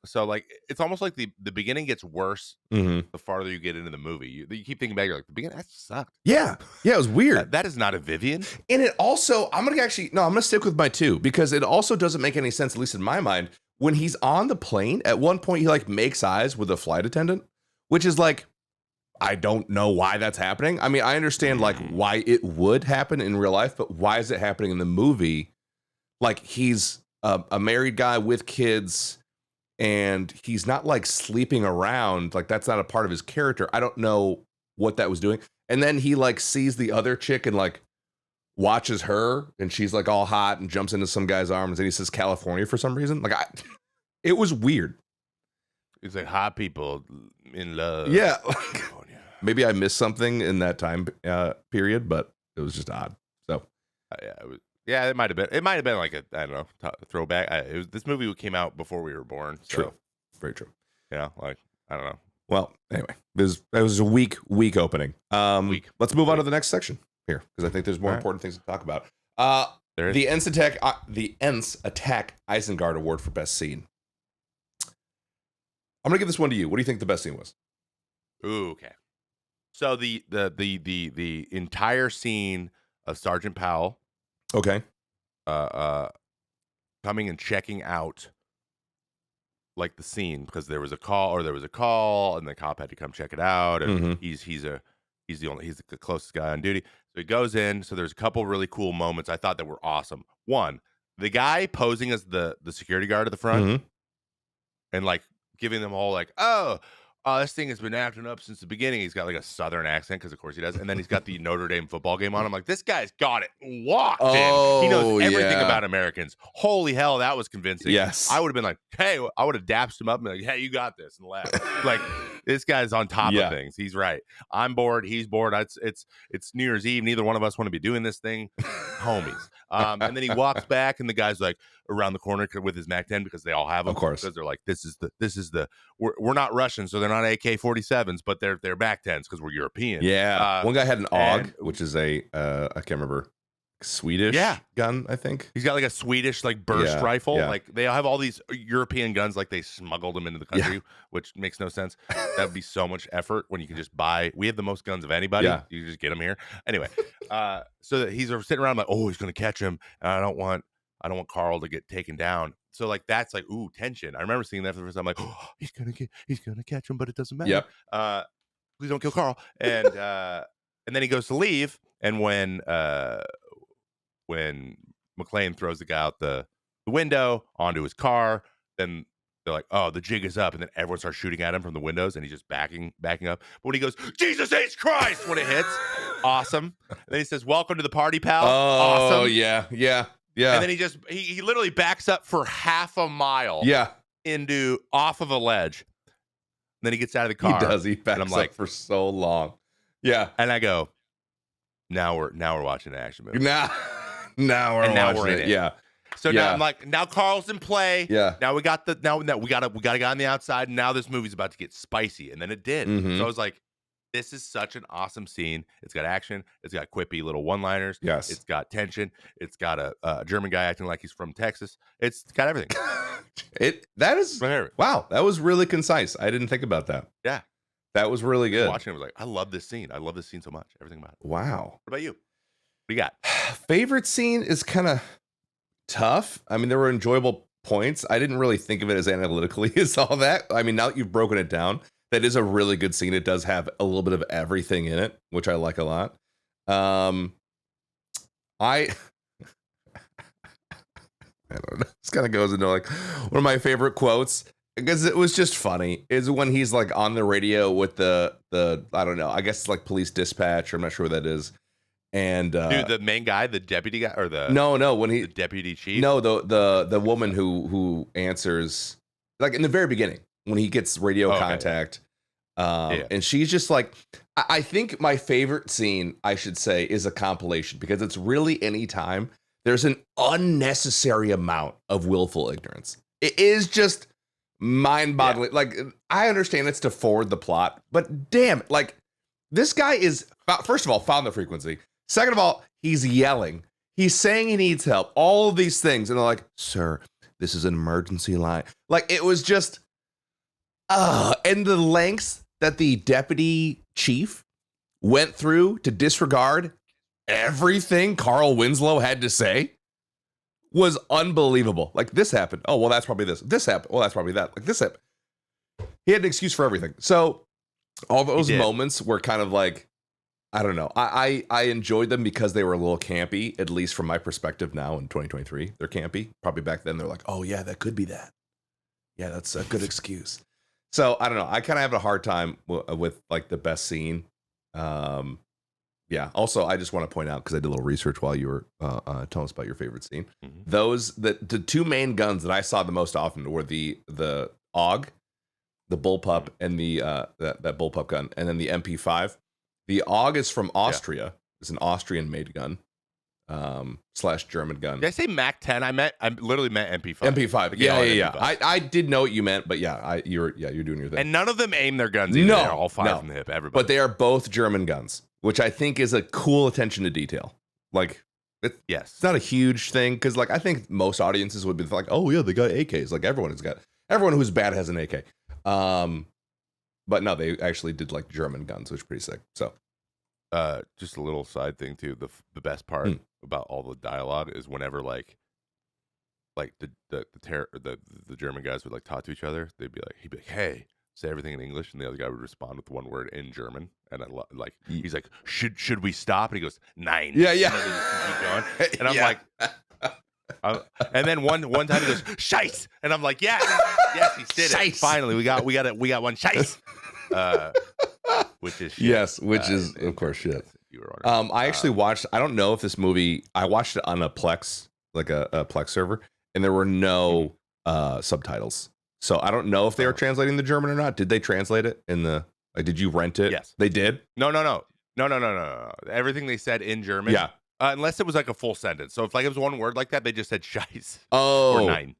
So like, it's almost like the beginning gets worse the farther you get into the movie. You keep thinking back, you're like, the beginning, that sucked. Yeah, it was weird. That is not a Vivian. And it also, I'm gonna stick with my 2 because it also doesn't make any sense, at least in my mind, when he's on the plane. At one point, he like makes eyes with a flight attendant, which is like, I don't know why that's happening. I mean, I understand like why it would happen in real life, but why is it happening in the movie? Like, he's a married guy with kids. And he's not like sleeping around. Like, that's not a part of his character. I don't know what that was doing. And then he like sees the other chick and like watches her and she's like all hot and jumps into some guy's arms and he says California for some reason. Like, it was weird. It's like hot people in love. Yeah. Maybe I missed something in that time period, but it was just odd. So yeah, it might have been. It might have been like I don't know, throwback. This movie came out before we were born. So, true, very true. Yeah, like I don't know. Well, anyway, that was a weak opening. Let's move on to the next section here because I think there's more important things to talk about. The Ents Attack Isengard Award for Best Scene. I'm gonna give this one to you. What do you think the best scene was? Ooh, okay. So the entire scene of Sergeant Powell. Okay. Coming and checking out like the scene because there was a call, and the cop had to come check it out, and Mhm. he's the closest guy on duty. So he goes in. So there's a couple really cool moments I thought that were awesome. One, the guy posing as the security guard at the front Mhm. and like giving them all like, this thing has been acting up since the beginning. He's got like a southern accent because of course he does, and then he's got the Notre Dame football game on. I'm like, this guy's got it locked in. He knows everything yeah. about Americans. Holy hell, that was convincing. Yes. I would have been like, hey, I would have dapped him up and been like, hey, you got this, and laughed. Like, this guy's on top Yeah. of things. He's right. I'm bored. He's bored. It's New Year's Eve. Neither one of us want to be doing this thing, homies. And then he walks back, and the guy's like around the corner with his Mac 10 because they all have them. Of course, because they're like, this is the we're not Russian, so they're not AK-47s, but they're Mac 10s because we're European. Yeah. One guy had an AUG, and- which is a I can't remember, Swedish gun, I think. He's got like a Swedish like burst Yeah, rifle. yeah. Like they have all these European guns, like they smuggled them into the country, which makes no sense. That would be so much effort when you can just buy. We have the most guns of anybody. Yeah. You just get them here anyway. So that he's sitting around like, oh, he's gonna catch him, and I don't want Carl to get taken down. So like that's like tension. I remember seeing that for the first time. I'm like, oh, he's gonna catch him, but it doesn't matter. Yep. Please don't kill Carl. And and then he goes to leave, and when McClane throws the guy out the window onto his car, then they're like, oh, the jig is up. And then everyone starts shooting at him from the windows, and he's just backing up. But when he goes, Jesus H. Christ, when it hits, awesome. And then he says, welcome to the party, pal. Oh, awesome. yeah. And then he literally backs up for half a mile off of a ledge. And then he gets out of the car. He does. He backs and I'm like, up for so long. Yeah. And I go, now we're watching an action movie. Now we're watching it. Yeah. So now I'm like, now Carl's in play. Yeah. Now we got we got a guy on the outside. And now this movie's about to get spicy. And then it did. Mhm. So I was like, this is such an awesome scene. It's got action. It's got quippy little one-liners. Yes. It's got tension. It's got a German guy acting like he's from Texas. It's got everything. Wow. That was really concise. I didn't think about that. Yeah. That was really good. Watching it, I was like, I love this scene. I love this scene so much. Everything about it. Wow. What about you? What do you got? Favorite scene is kind of tough. I mean, there were enjoyable points. I didn't really think of it as analytically as all that. I mean, now that you've broken it down, that is a really good scene. It does have a little bit of everything in it, which I like a lot. I don't know. This kind of goes into like one of my favorite quotes because it was just funny. Is when he's like on the radio with the I don't know. I guess it's like police dispatch. Or I'm not sure what that is. And dude, the main guy, the deputy guy, or the when he the deputy chief. No, the woman who answers like in the very beginning when he gets radio contact. And she's just like, I think my favorite scene, I should say, is a compilation because it's really any time there's an unnecessary amount of willful ignorance. It is just mind-boggling. Yeah. Like, I understand it's to forward the plot, but damn, like, this guy is, first of all, found the frequency. Second of all, he's yelling. He's saying he needs help. All of these things. And they're like, sir, this is an emergency line. Like, it was just, and the lengths that the deputy chief went through to disregard everything Carl Winslow had to say was unbelievable. Like, this happened. Oh, well, that's probably this. This happened. Well, that's probably that. Like, this happened. He had an excuse for everything. So all those moments were kind of like, I don't know. I enjoyed them because they were a little campy, at least from my perspective now in 2023. They're campy. Probably back then they're like, oh, yeah, that could be that. Yeah, that's a good excuse. So I don't know. I kind of have a hard time with like the best scene. Yeah. Also, I just want to point out, because I did a little research while you were telling us about your favorite scene. Mm-hmm. The two main guns that I saw the most often were the AUG, the bullpup, and the that bullpup gun, and then the MP5. The AUG is from Austria. Yeah. It's an Austrian-made gun / German gun. Did I say Mac 10? I literally meant MP5. MP5. Yeah. I did know what you meant, but yeah, you're doing your thing. And none of them aim their guns either. They're all fired from the hip. Everybody. But they are both German guns, which I think is a cool attention to detail. Like, it's not a huge thing because, like, I think most audiences would be like, "Oh yeah, they got AKs." Like everyone who's bad has an AK. But no, they actually did like German guns, which is pretty sick. So, just a little side thing too. The best part about all the dialogue is whenever like like the German guys would like talk to each other. He'd be like, hey, say everything in English, and the other guy would respond with one word in German. And he's like, should we stop? And he goes, nein. Yeah, yeah. And then they just keep going. And I'm like, and then one time he goes, scheiß. And I'm like, yes, he did Scheiß. it. Finally, we got one scheiß. Which is shit. Yes, which is of course shit. You were wondering. I actually watched. I don't know if this movie. I watched it on a Plex, like a Plex server, and there were no subtitles. So I don't know if they were translating the German or not. Did they translate it in the? Like, did you rent it? Yes, they did. No. Everything they said in German. Yeah. Unless it was like a full sentence. So if like it was one word like that, they just said scheiß. Oh, or nein.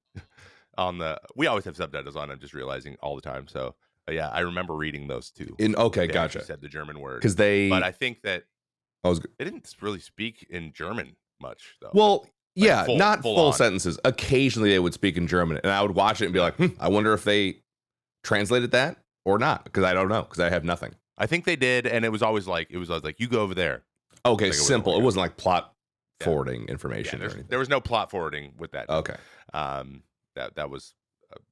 We always have subtitles on. I'm just realizing all the time. So yeah, I remember reading those two. Okay, They gotcha. actually said the German word Because but I think that they didn't really speak in German much though. well, Like yeah, full- not full full on. sentences. Occasionally they would speak in German, and I would watch it and be like, I wonder if they translated that or not, because I don't know, because I have nothing. I think they did, and it was always like you go over there. Okay, Like, simple. It wasn't like plot Yeah. forwarding information or anything. There was no plot forwarding with that. Okay, That was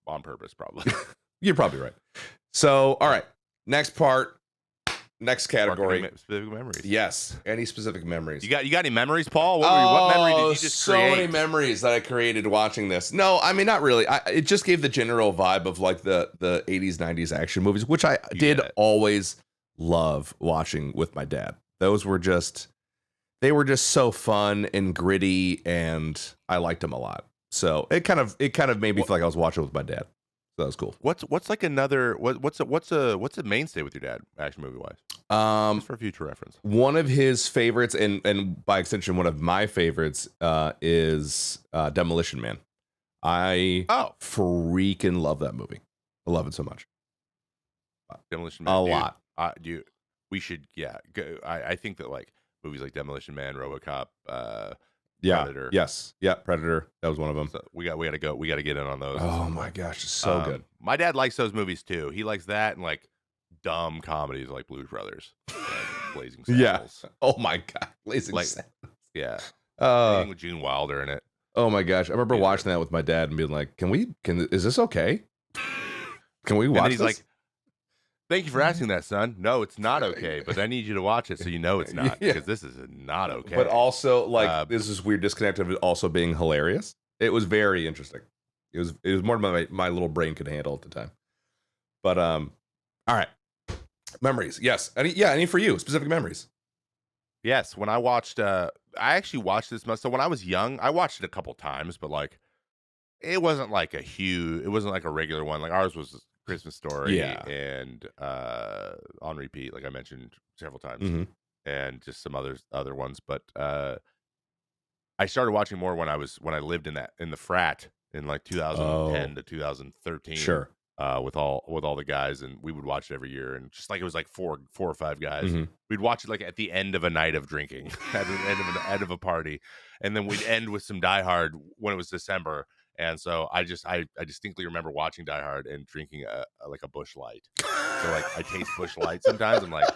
on purpose, probably. you're probably right. So, all right, next part, next category. Specific memories. Yes, any specific memories? You got any memories, Paul? What memory did you just so create? many memories that I created watching this. No, I mean not really. It just gave the general vibe of like the 80s, 90s action movies, which I did always love watching with my dad. Those were just so fun and gritty, and I liked them a lot. So it kind of made me feel like I was watching with my dad. So that was cool. What's like another what's a mainstay with your dad action movie wise? Just for future reference. One of his favorites, and by extension, one of my favorites, is Demolition Man. I freaking love that movie. I love it so much. Demolition Man. A lot. We should go. I think that like movies like Demolition Man, RoboCop, Predator. Yes. Yeah. Predator. That was one of them. So we got to go. We got to get in on those. Oh my gosh, it's so good. My dad likes those movies too. He likes that and like dumb comedies like Blues Brothers, Blazing Saddles. Yeah. Oh my god, Blazing Like- Saddles. Yeah. Anything with Gene Wilder in it. Oh my gosh, I remember watching that with my dad and being like, is this okay? Can we watch And then he's this? like, thank you for asking that, son. No, it's not okay, but I need you to watch it so you know it's not, Yeah. because this is not okay. But also, like, this is weird disconnect of it also being hilarious. It was very interesting. It was more than my little brain could handle at the time. But all right, memories. Yes, any for you? Specific memories. Yes, when I watched, I actually watched this. So when I was young, I watched it a couple times, but like, it wasn't like it wasn't like a regular one. Like ours was Christmas Story, Yeah. and on repeat, like I mentioned several times, Mhm. and just some other ones. But I started watching more when I lived in the frat in like 2010 to 2013. Sure. With all the guys, and we would watch it every year, and just like it was like four or five guys. Mhm. We'd watch it like at the end of a night of drinking, at the end of a party, and then we'd end with some Die Hard when it was December. And so I distinctly remember watching Die Hard and drinking like a Busch Light. So like I taste Busch Light sometimes. I'm like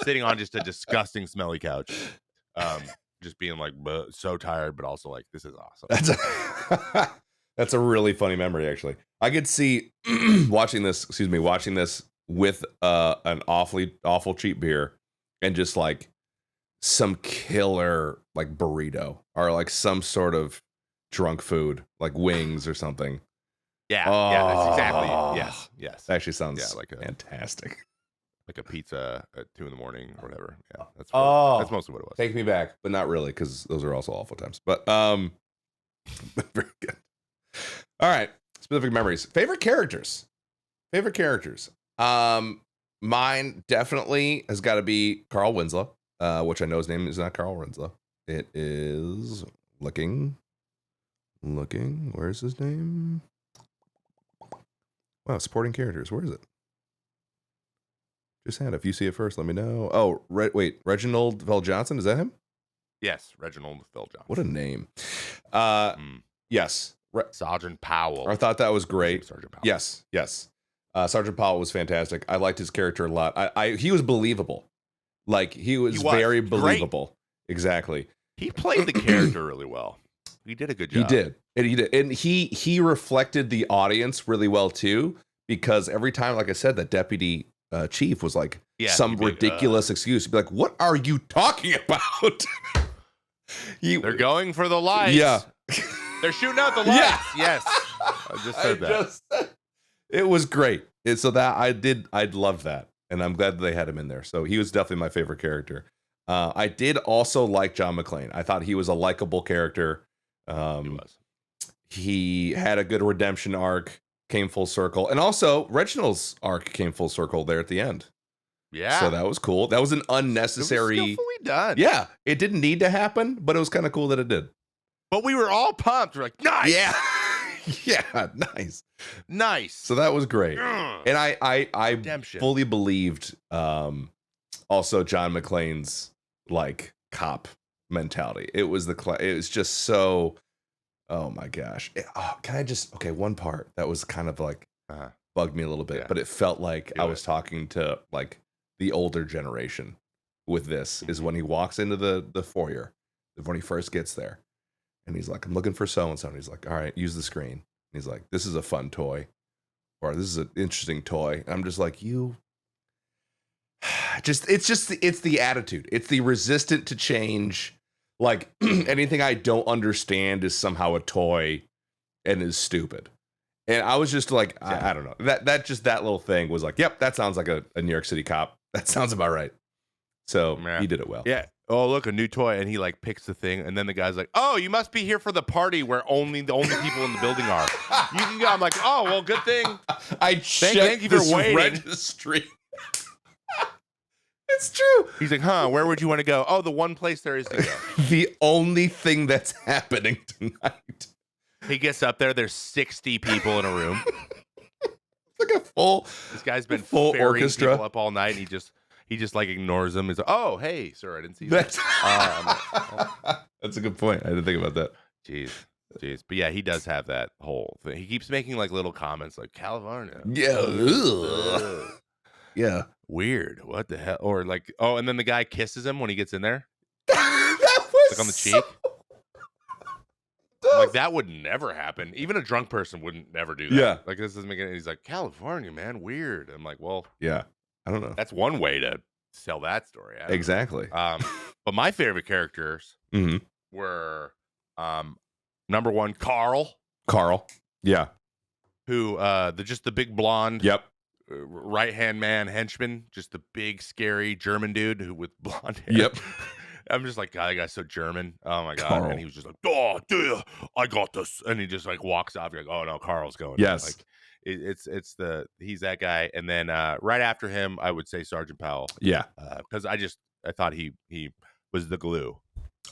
sitting on just a disgusting smelly couch, just being like so tired, but also like this is awesome. That's a really funny memory, actually. I could see watching this with an awful cheap beer and just like some killer like burrito or like some sort of drunk food like wings or something. Yeah, that's exactly. Yes. That actually sounds like fantastic. Like a pizza at 2 a.m. or whatever. Yeah, that's mostly what it was. Take me back, but not really, because those are also awful times. But very good. All right, specific memories. Favorite characters. Mine definitely has got to be Carl Winslow, which I know his name is not Carl Winslow. It is looking. Where's his name? Wow, supporting characters. Where is it? Just had. If you see it first, let me know. Oh, Reginald Vell Johnson. Is that him? Yes, Reginald Vell Johnson. What a name. Yes. Sergeant Powell. I thought that was great. Sergeant Powell. Yes. Sergeant Powell was fantastic. I liked his character a lot. He was believable. Like he was very believable. Great. Exactly. He played the character really well. He did a good job. He did. And he reflected the audience really well too, because every time, like I said, that deputy chief was like some ridiculous excuse. He'd be like, "What are you talking about?" They're going for the lights. Yeah. They're shooting out the lights. Yeah. Yes. I just said that. It was great. And so that I'd love that. And I'm glad that they had him in there. So he was definitely my favorite character. I did also like John McClane. I thought he was a likable character. He was. He had a good redemption arc, came full circle. And also Reginald's arc came full circle there at the end. Yeah. So that was cool. That was an unnecessary. It was skillfully done. Yeah. It didn't need to happen, but it was kind of cool that it did. But we were all pumped. We're like, nice. Yeah. Yeah. Nice. Nice. So that was great. And I Redemption. fully believed also John McClane's like cop mentality. It was just so, oh my gosh. One part that was kind of like bugged me a little bit, but it felt like I was talking to like the older generation with this is when he walks into the foyer, when he first gets there. And he's like, I'm looking for so-and-so. And he's like, all right, use the screen. And he's like, this is a fun toy. Or this is an interesting toy. And I'm just like, it's the attitude. It's the resistant to change. Like anything I don't understand is somehow a toy and is stupid. And I was just like, I don't know. That little thing was like, yep, that sounds like a New York City cop. That sounds about right. So he did it well. Yeah. Oh, look, a new toy. And he like picks the thing. And then the guy's like, oh, you must be here for the party where the only people in the building are. I'm like, oh, well, good thing. Thank you for waiting. Registry. It's true. He's like, where would you want to go? Oh, the one place there is to go. The only thing that's happening tonight. He gets up there. There's 60 people in a room. It's like This guy's been full ferrying orchestra people up all night, and he just like ignores them. He's like, oh, hey, sir, I didn't see that. That's a good point. I didn't think about that. Jeez. But yeah, he does have that whole thing. He keeps making like little comments like California. Yeah. Yeah. Weird. What the hell? Or like, oh, and then the guy kisses him when he gets in there. That was like on the cheek. Like that would never happen. Even a drunk person wouldn't never do that. Yeah. Like this doesn't make any. He's like, California, man, weird. I'm like, well, yeah. I don't know. That's one way to sell that story. Exactly. But my favorite characters were number one, Carl. Yeah. Who the big blonde. Yep. Right hand man henchman, just the big scary German dude who with blonde hair. Yep. I'm just like, God, that guy's so German. Oh my God. Carl. And he was just like, oh, dude, I got this. And he just like walks off. You're like, oh no, Carl's going. Yes. Like he's that guy. And then right after him, I would say Sergeant Powell. Yeah. Because I thought he was the glue.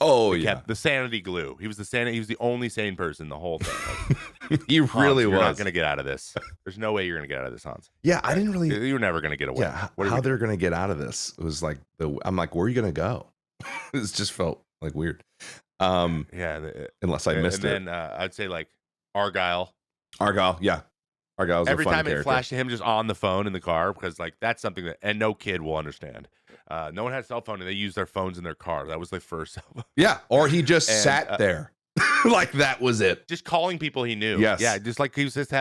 Oh He yeah. kept the sanity glue. He was the only sane person in the whole thing. Like, He really was. You're not gonna get out of this. There's no way you're gonna get out of this, Hans. Yeah, I didn't really. You're never gonna get away. Yeah, how they're gonna get out of this? It was like I'm like, where are you gonna go? It just felt like weird. Unless I missed it. And then I'd say like Argyle. Yeah. Argyle's every a fun time character. it flashed to him just on the phone in the car because like that's something that and no kid will understand. No one had a cell phone and they used their phones in their car. That was their first cell phone. Yeah, or he just sat there. Like that was it. Just calling people he knew. Yes. Yeah, just like he was just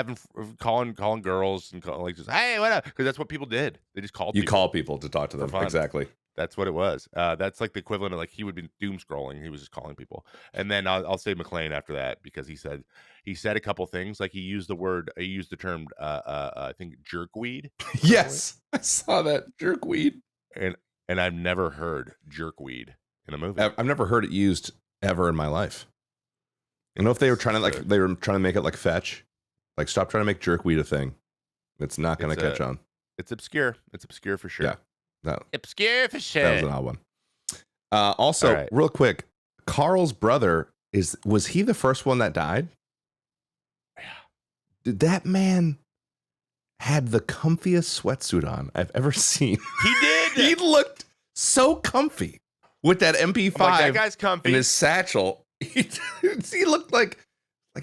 calling girls and like just hey, what up? Because that's what people did. They just called. You call people to talk to them. Exactly. That's what it was. That's like the equivalent of like he would be doom scrolling. He was just calling people. And then I'll say McClane after that because he said a couple things like he used the term I think jerkweed. Yes, I saw that jerkweed. And I've never heard jerkweed in a movie. I've never heard it used ever in my life. You know, if they were trying to make it like fetch, like stop trying to make jerkweed a thing. It's not going to catch on. It's obscure. It's obscure for sure. Yeah. No. Obscure for sure. That was an odd one. Also, right. Real quick, Carl's brother was he the first one that died? Yeah. Did that man had the comfiest sweatsuit on I've ever seen? He did. He looked so comfy with that MP5. Like, that guy's comfy. And his satchel. He looked like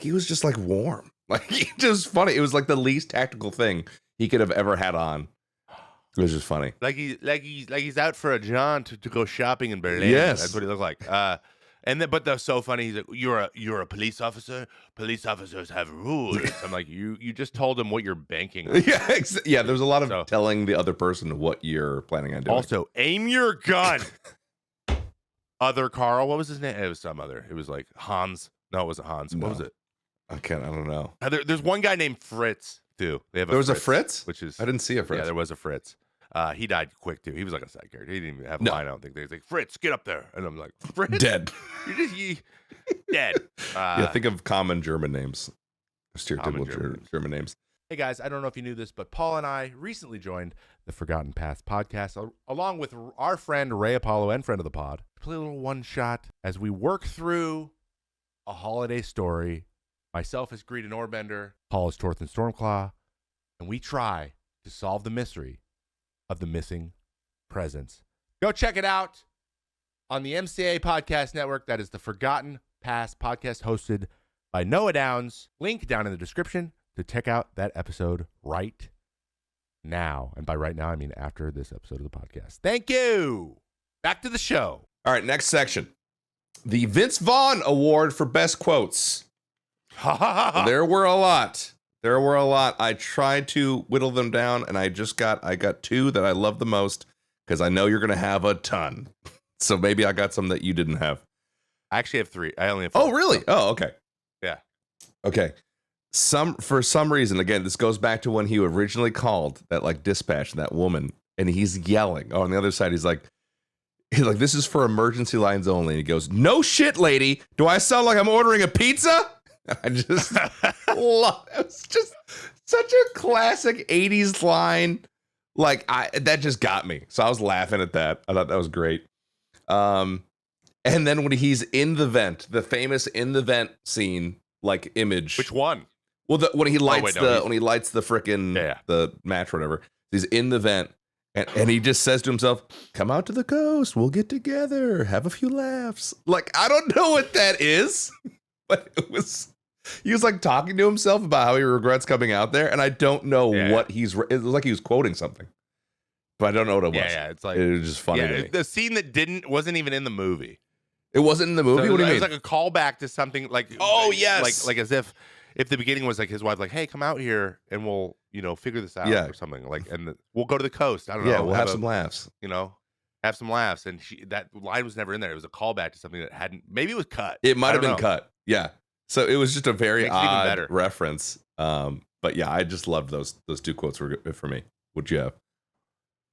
he was just like warm. Like he just funny. It was like the least tactical thing he could have ever had on. It was just funny. Like he's out for a jaunt to go shopping in Berlin. Yes. That's what he looked like. And then, but that's so funny. He's like, "You're a police officer. Police officers have rules." I'm like, "You just told him what you're banking on." Yeah. There's a lot of telling the other person what you're planning on doing. Also, aim your gun. Other Carl, what was his name? It was some other. It was like Hans. No, it wasn't Hans. What was it? I don't know. There's one guy named Fritz too. There was a Fritz, which is I didn't see a Fritz. Yeah, there was a Fritz. He died quick too. He was like a side character. He didn't even have a line. I don't think. He's like, Fritz, get up there, and I'm like, Fritz, dead. You're just dead. Yeah, think of common German names, stereotypical German names. Hey guys, I don't know if you knew this, but Paul and I recently joined the Forgotten Path podcast, along with our friend Ray Apollo and friend of the pod, to play a little one shot as we work through a holiday story. Myself as Greed and Orbender, Paul as Torth and Stormclaw, and we try to solve the mystery of the missing presents. Go check it out on the MCA Podcast Network. That is the Forgotten Past podcast hosted by Noah Downs. Link down in the description to check out that episode right now. And by right now, I mean after this episode of the podcast. Thank you. Back to the show. All right, next section. The Vince Vaughn Award for Best Quotes. There were a lot. I tried to whittle them down, and I got two that I love the most because I know you're going to have a ton. So maybe I got some that you didn't have. I actually have three. I only have four. Oh, really? Oh, okay. Yeah. Okay. For some reason, again, this goes back to when he originally called that like dispatch, that woman, and he's yelling. Oh, on the other side, he's like, this is for emergency lines only. And he goes, "No shit, lady. Do I sound like I'm ordering a pizza?" I just love it. It's just such a classic 80s line. Like that just got me. So I was laughing at that. I thought that was great. And then when he's in the vent, the famous in the vent scene, like image. Which one? Well, when he lights when he lights the frickin' the match or whatever, he's in the vent and he just says to himself, "Come out to the coast. We'll get together. Have a few laughs." Like, I don't know what that is, but he was like talking to himself about how he regrets coming out there. And I don't know what it was like he was quoting something, but I don't know what it was. Yeah. It's like, it was just funny to me. The scene that wasn't even in the movie. It wasn't in the movie? So what do you mean? It was like a callback to something like, oh, yes. Like as if the beginning was like his wife, like, "Hey, come out here and we'll, figure this out," or something like, and we'll go to the coast. I don't know. Yeah, we'll have some laughs. Have some laughs. And that line was never in there. It was a callback to something that maybe it was cut. It might have been cut. Yeah. So it was just a very odd reference. But yeah, I just loved those two quotes were good for me. What'd you have?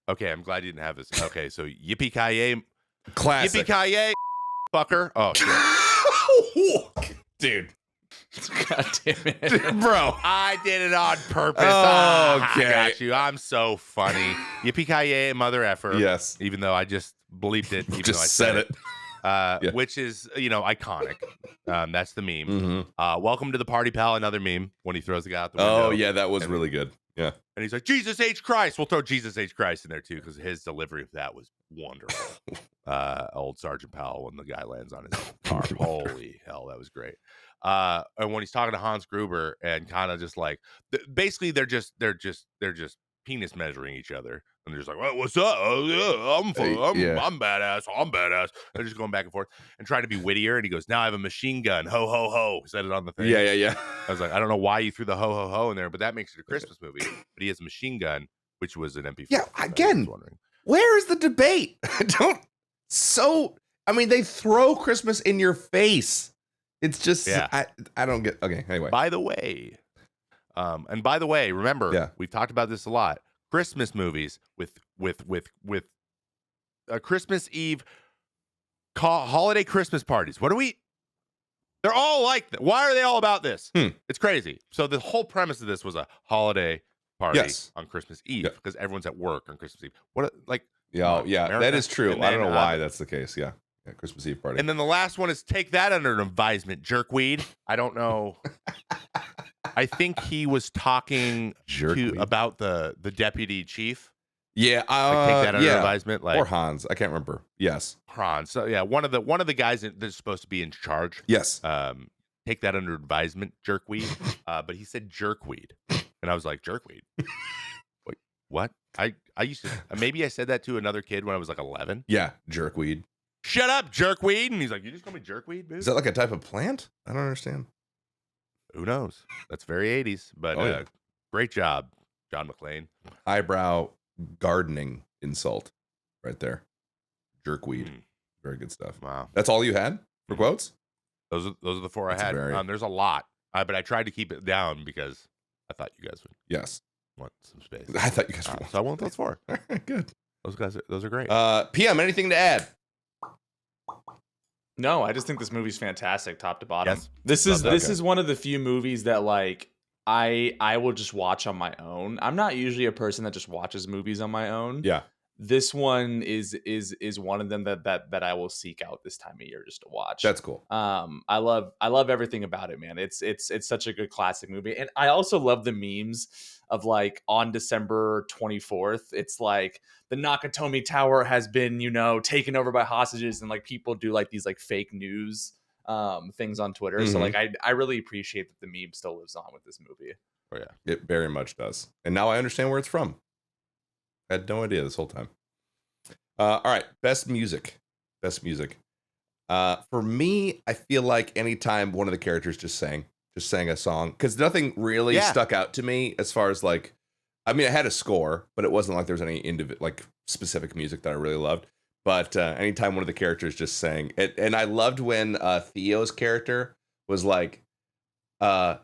Okay, I'm glad you didn't have this. Okay, so yippee-ki-yay. Classic. Yippee-ki-yay, fucker. Oh, shit. Dude. God damn it. Bro. I did it on purpose. Okay. I got you. I'm so funny. Yippee-ki-yay, mother effer. Yes. Even though I just bleeped it. Even just though I said it. Which is, iconic. That's the meme. Mm-hmm. Welcome to the party, pal. Another meme when he throws the guy out the window. Oh, yeah, that was really good. Yeah. And he's like, "Jesus H. Christ." We'll throw Jesus H. Christ in there, too, because his delivery of that was wonderful. Old Sergeant Powell when the guy lands on his car. Holy hell, that was great. And when he's talking to Hans Gruber and kind of just like, basically they're just penis measuring each other. And they're just like, "Well, what's up? Oh, yeah, I'm badass. I'm badass." They're just going back and forth and trying to be wittier. And he goes, "Now I have a machine gun. Ho, ho, ho." He said it on the thing. Yeah. I was like, I don't know why you threw the ho, ho, ho in there, but that makes it a Christmas movie. But he has a machine gun, which was an MP4. Yeah, again, where is the debate? They throw Christmas in your face. It's just, I don't get, okay, anyway. By the way, remember, we've talked about this a lot. Christmas movies with a Christmas Eve holiday Christmas parties. They're all like that. Why are they all about this? It's crazy. So the whole premise of this was a holiday party on Christmas Eve because everyone's at work on Christmas Eve. America, that is true. I don't know why that's the case. Yeah, Christmas Eve party. And then the last one is take that under advisement, jerkweed. I don't know. I think he was talking about the deputy chief. Yeah, take that under advisement, or Hans. I can't remember. Yes, Hans. So yeah, one of the guys that's supposed to be in charge. Yes. Take that under advisement, jerkweed. But he said jerkweed, and I was like, jerkweed. Wait, what? I used to maybe I said that to another kid when I was like 11. Yeah, jerkweed. shut up, jerkweed. And he's like, you just call me jerkweed, dude? Is that like a type of plant? I don't understand. Who knows? That's very 80s, but yeah. great job, John McClane. Eyebrow gardening insult right there. Jerkweed. Very good stuff. Wow. That's all you had for quotes? Those are the 4 That's I had. very- There's a lot, but I tried to keep it down because I thought you guys would Yes. want some space. I thought you guys would. So I went with those 4. All right, good. Those are great. PM, anything to add? No, I just think this movie's fantastic, top to bottom. Yes. This Love that. is one of the few movies that like I will just watch on my own. I'm not usually a person that just watches movies on my own. Yeah. This one is one of them that I will seek out this time of year just to watch. That's cool. I love everything about it, man. It's such a good classic movie. And I also love the memes of like on December 24th, it's like the Nakatomi Tower has been, taken over by hostages, and like people do like these like fake news things on Twitter. So like I really appreciate that the meme still lives on with this movie. Oh yeah. It very much does. And now I understand where it's from. I had no idea this whole time. All right, best music. For me, I feel like anytime one of the characters just sang a song, because nothing really stuck out to me as far as like, I mean, it had a score, but it wasn't like there was any like specific music that I really loved. But anytime one of the characters just sang it, and I loved when Theo's character was like, all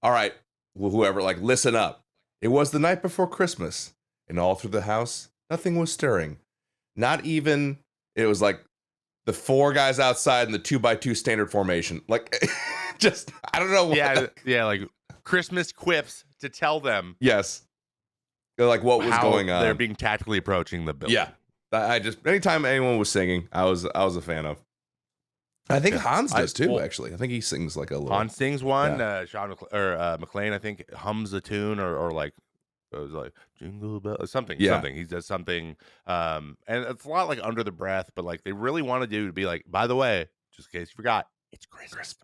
right, whoever, like, listen up. It was the night before Christmas, and all through the house, nothing was stirring. Not even, it was like the 4 guys outside in the 2x2 standard formation. Like, just, I don't know what. Yeah, like Christmas quips to tell them. Yes. Like what was going on. They're being tactically approaching the building. Yeah. I just, anytime anyone was singing, I was a fan of. I think Hans does too, actually. I think he sings like a little. Hans sings one. Sean McClane, I think, hums a tune or like, it was like jingle bell, something. He does something, and it's a lot like under the breath, but like they really wanted you to be like, by the way, just in case you forgot, it's Christmas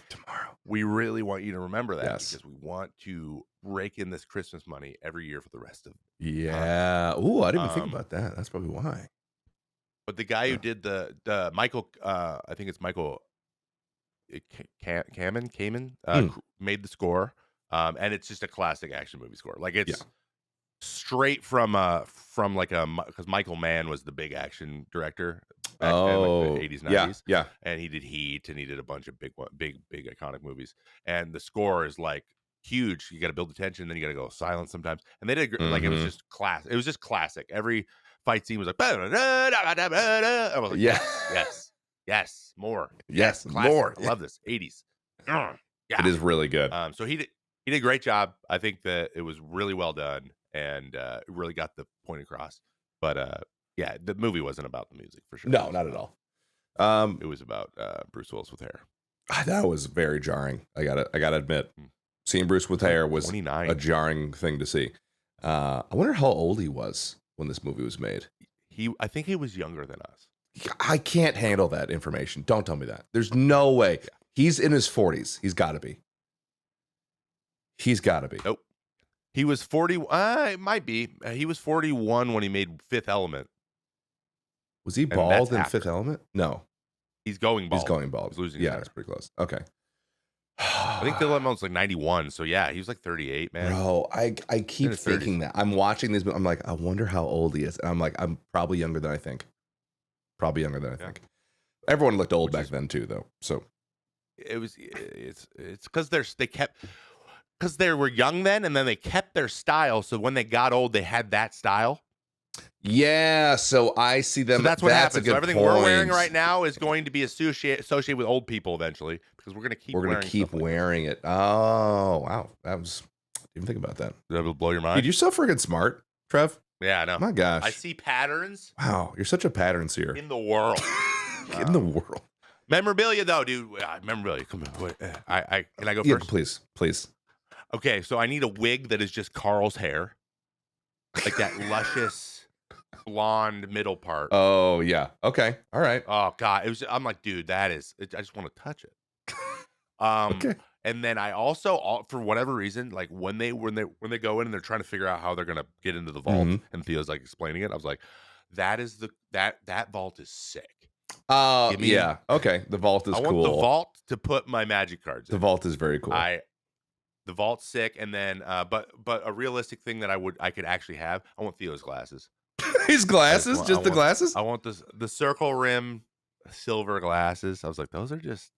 tomorrow. We really want you to remember that because we want to rake in this Christmas money every year for the rest of. Ooh, I didn't even think about that. That's probably why. But the guy who did the Michael, I think it's Michael Kamen, made the score. And it's just a classic action movie score. Like it's straight from like because Michael Mann was the big action director back in like the 80s, 90s. Yeah. And he did Heat and he did a bunch of big iconic movies. And the score is like huge. You got to build the tension, then you got to go silent sometimes. And they did like it was just class. It was just classic. Every fight scene was like I was like, yes, more. Yes, classic. more. I love this. 80s. Yeah. It is really good. So he did a great job. I think that it was really well done and it really got the point across. But the movie wasn't about the music for sure. No, not at all. It was about Bruce Willis with hair. That was very jarring. I gotta admit, seeing Bruce with hair was 29. a jarring thing to see. I wonder how old he was when this movie was made. I think he was younger than us. I can't handle that information. Don't tell me that. There's no way. Yeah. He's in his 40s. He's got to be. Nope. He was 40. It might be. He was 41 when he made Fifth Element. Was he bald in Fifth Element? No. He's going bald. He's losing. Yeah, that's pretty close. Okay. I think Fifth Element's like 91. So yeah, he was like 38, man. Bro, I keep thinking that. I'm watching these. I'm like, I wonder how old he is. And I'm like, I'm probably younger than I think. Everyone looked old back then too, though. So it's because because they were young then, and then they kept their style. So when they got old, they had that style. Yeah, so I see them. So that's what happens. So everything we're wearing right now is going to be associated with old people eventually, because we're going to keep wearing it. Oh wow, I didn't even think about that. That will blow your mind. Dude, you're so freaking smart, Trev. Yeah, I know. My gosh, I see patterns. Wow, you're such a pattern seer in the world. In the world. Memorabilia, though, dude. Memorabilia. Come on. Can I go first? Please. Okay, so I need a wig that is just Carl's hair, like that luscious blonde middle part. Oh yeah. Okay. All right. Oh god, I'm like, dude, that is. I just want to touch it. Okay. And then I also, for whatever reason, like when they go in and they're trying to figure out how they're gonna get into the vault, and Theo's like explaining it, I was like, that vault is sick. Give me- Yeah. Okay. The vault is I cool. want the vault to put my magic cards in. The vault is very cool. The vault's sick, and then but a realistic thing that I could actually have. I want Theo's glasses. His glasses, just the glasses. I want the circle rim silver glasses. I was like, those are just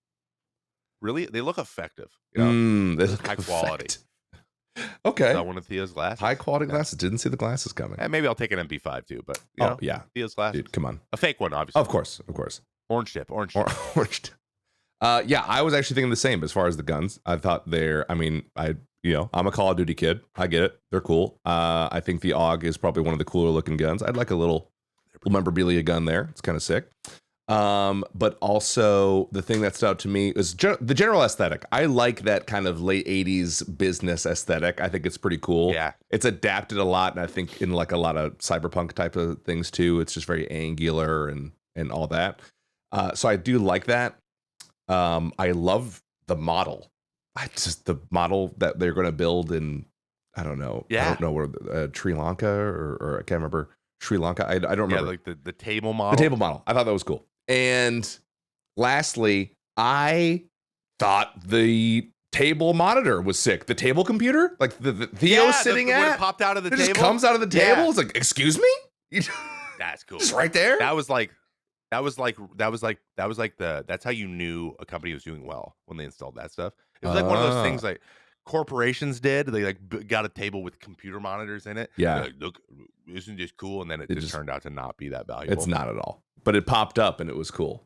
really, they look effective. You know? They look high quality. Okay. So I wanted Theo's glasses. High quality glasses. Didn't see the glasses coming. And maybe I'll take an MP5 too, but you know, yeah, Theo's glasses. dude, come on. A fake one, obviously. Of course. Orange tip. Orange. Yeah, I was actually thinking the same as far as the guns. I thought I'm a Call of Duty kid. I get it. They're cool. I think the AUG is probably one of the cooler looking guns. I'd like a little memorabilia gun there. It's kind of sick. But also the thing that stood out to me is the general aesthetic. I like that kind of late 80s business aesthetic. I think it's pretty cool. Yeah. It's adapted a lot, and I think in like a lot of cyberpunk type of things too. It's just very angular and all that. So I do like that. I love the model. The model that they're going to build in, I don't know. Yeah. I don't know where Sri Lanka or I can't remember. Sri Lanka. I don't remember. Yeah, like the table model. The table model. I thought that was cool. And lastly, I thought the table monitor was sick. The table computer, like the Theo sitting when at, it popped out of the it table. just comes out of the table. Yeah. It's like, excuse me? That's cool. Just right there. That's how you knew a company was doing well when they installed that stuff. It was like one of those things like corporations did. They like got a table with computer monitors in it. Yeah. Like, look, isn't this cool? And then it just turned out to not be that valuable. It's not at all. But it popped up and it was cool.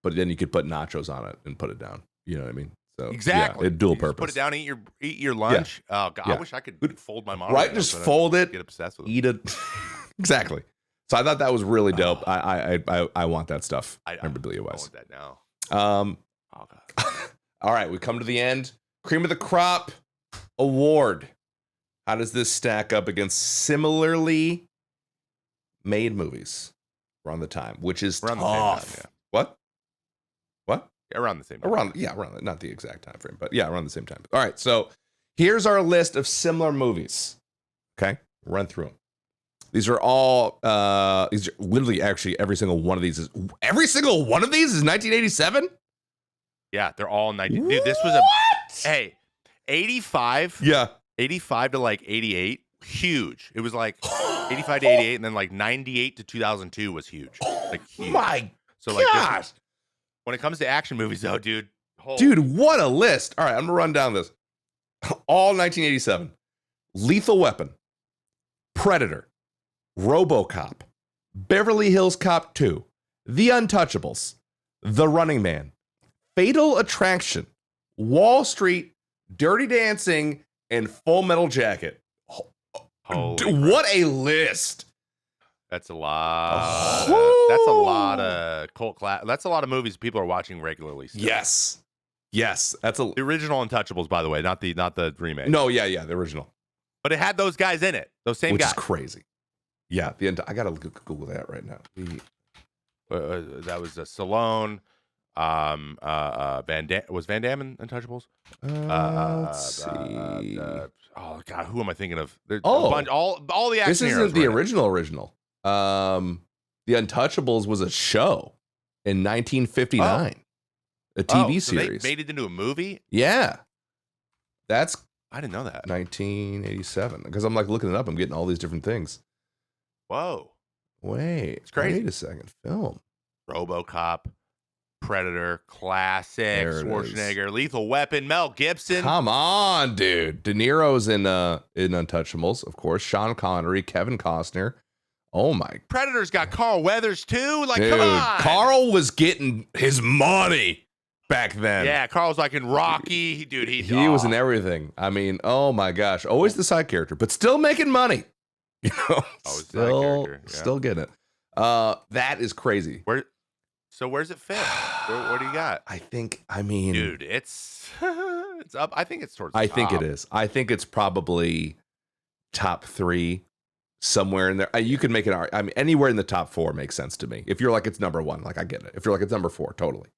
But then you could put nachos on it and put it down. You know what I mean? So exactly. Yeah, it dual you purpose. Put it down, eat your lunch. Yeah. Oh God, Yeah. I wish I could fold my monitor. Right, just fold it. Get obsessed with it. Eat it. Exactly. So I thought that was really dope. I want that stuff. Memorabilia wise. I want that now. Oh God. All right, we come to the end. Cream of the crop award. How does this stack up against similarly made movies around the time, which is around tough? The same time, yeah. What? Yeah, around the same time. Around not the exact time frame, but yeah, around the same time. All right, so here's our list of similar movies. Okay, run through them. These are all. These are literally actually every single one of these is 1987. Yeah, they're all 19. Dude, this was 85. Yeah, 85 to like 88, huge. It was like 85 to 88, and then like 98 to 2002 was huge. Like huge. My so like gosh. When it comes to action movies, though, dude. Dude, what a list. All right, I'm gonna run down this. All 1987. Lethal Weapon, Predator, RoboCop, Beverly Hills Cop 2, The Untouchables, The Running Man, Fatal Attraction, Wall Street, Dirty Dancing, and Full Metal Jacket. What a list. That's a lot. That's a lot of cult class. That's a lot of movies people are watching regularly still. Yes. That's the original Untouchables, by the way, not the remake. No, yeah, the original. But it had those guys in it. Those same guys. Which is crazy. Yeah, I gotta Google that right now. That was Stallone. Was Van Damme in Untouchables? Let's see. Oh God, who am I thinking of? There's Oh, a bunch, all the action. This isn't the original. The Untouchables was a show in 1959, a TV series. They made it into a movie. Yeah, I didn't know that. 1987. Because I'm like looking it up. I'm getting all these different things. Whoa, wait, it's crazy. Wait a second. Film. RoboCop, Predator, classic, Schwarzenegger, Lethal Weapon, Mel Gibson. Come on, dude. De Niro's in Untouchables, of course. Sean Connery, Kevin Costner. Oh my. Predator's got Carl Weathers too. Like, dude, come on. Carl was getting his money back then. Yeah, Carl's like in Rocky. Dude, he was in everything. I mean, oh my gosh. Always the side character, but still making money. You know? Still getting it. That is crazy. Where's it fit? What do you got? Dude, it's up. I think it's towards the I top. think it is. I think it's probably top 3, somewhere in there. You could make it. I mean, anywhere in the top 4 makes sense to me. If you're like, it's number 1, like I get it. If you're like, it's number 4, totally.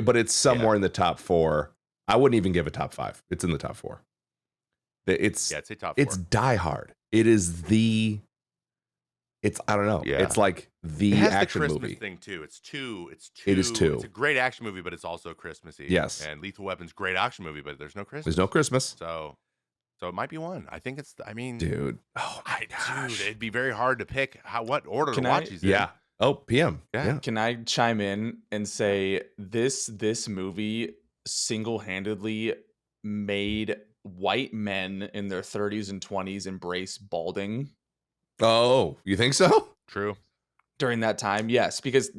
But it's somewhere in the top 4. I wouldn't even give it top 5. It's in the top 4. It's a top 4. It's Die Hard. It is the It's I don't know. Yeah. It's like the It has action the Christmas movie. thing too. It's too. It is too. It's a great action movie, but it's also Christmassy. Yes. And Lethal Weapon's great action movie, but there's no Christmas. There's no Christmas. So it might be one. I think it's. I mean, Dude. Oh my gosh. dude, it'd be very hard to pick what order Can to watch these in. Yeah. Oh, PM. Yeah. Can I chime in and say this movie single-handedly made white men in their 30s and 20s embrace balding Oh, you think so? True. during that time? Yes, because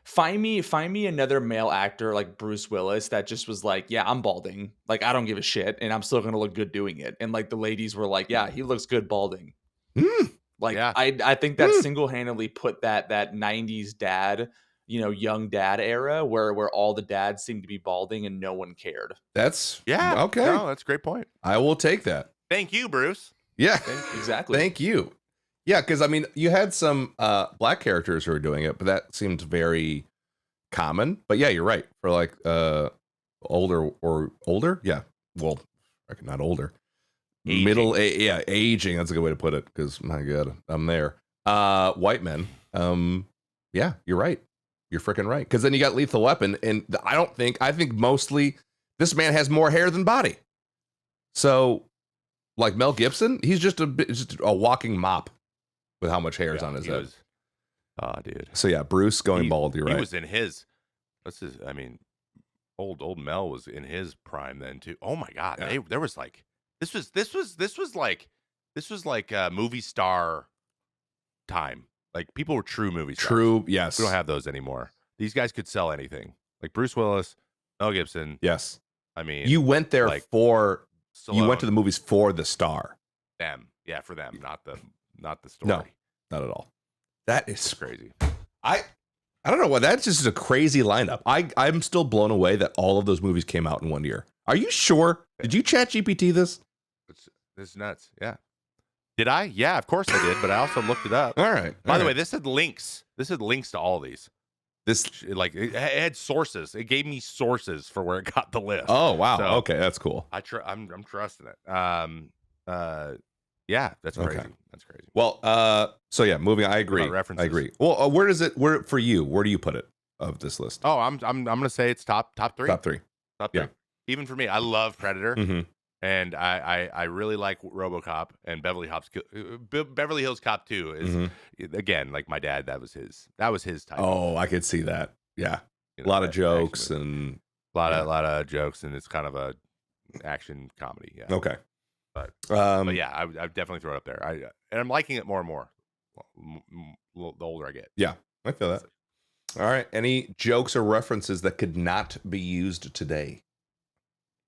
find me another male actor like Bruce Willis that just was like, yeah, I'm balding. Like, I don't give a shit, and I'm still gonna look good doing it. And like the ladies were like, yeah, he looks good balding. Like, Yeah. I think that single-handedly put that 90s dad, young dad era where all the dads seemed to be balding and no one cared. That's Yeah. okay. No, that's a great point. I will take that. Thank you, Bruce. Yeah. Exactly. Thank you. Yeah, because I mean, you had some black characters who were doing it, but that seemed very common. But yeah, you're right. For like older, yeah. Well, not older. Aging. Aging. That's a good way to put it. Because my God, I'm there. White men. Yeah, you're right. You're freaking right. Because then you got Lethal Weapon, and I think mostly this man has more hair than body. So, like Mel Gibson, he's just a walking mop with how much hair is on his head. Dude. So yeah, Bruce going bald. You're right. He was in his. I mean, old Mel was in his prime then too. Oh my God, Yeah. there was like this was like movie star time. Like people were true movie stars. True. Yes. We don't have those anymore. These guys could sell anything. Like Bruce Willis, Mel Gibson. Yes. I mean, You went there like, for. You went Stallone, to the movies for the star. them. Yeah, for them, not the story. No, not at all. That It's is crazy. I don't know why. That's just a crazy lineup. I'm still blown away that all of those movies came out in one year. Are you sure? Did you chat GPT this? It's nuts. Yeah. Did I? Yeah, of course I did. But I also looked it up. All right. By the way, this had links. This had links to all these. this. Like it had sources. It gave me sources for where it got the list. Oh wow. So, Okay, that's cool. I'm trusting it. Yeah, that's crazy. Okay. That's crazy. Well, so yeah, moving. I agree. about references? I agree. Well, where for you? Where do you put it of this list? Oh, I'm gonna say it's top three. Top three. Top three. Yeah. Even for me, I love Predator, Mm-hmm. and I really like RoboCop and Beverly Hills Cop 2 is again like my dad. That was his type. Oh, I could see that. Yeah, you a lot of action jokes movie. and a lot of jokes, and it's kind of a action comedy. Yeah. okay. But But yeah, I would definitely throw it up there. And I'm liking it more and more. The older I get. I feel that. All right. Any jokes or references that could not be used today?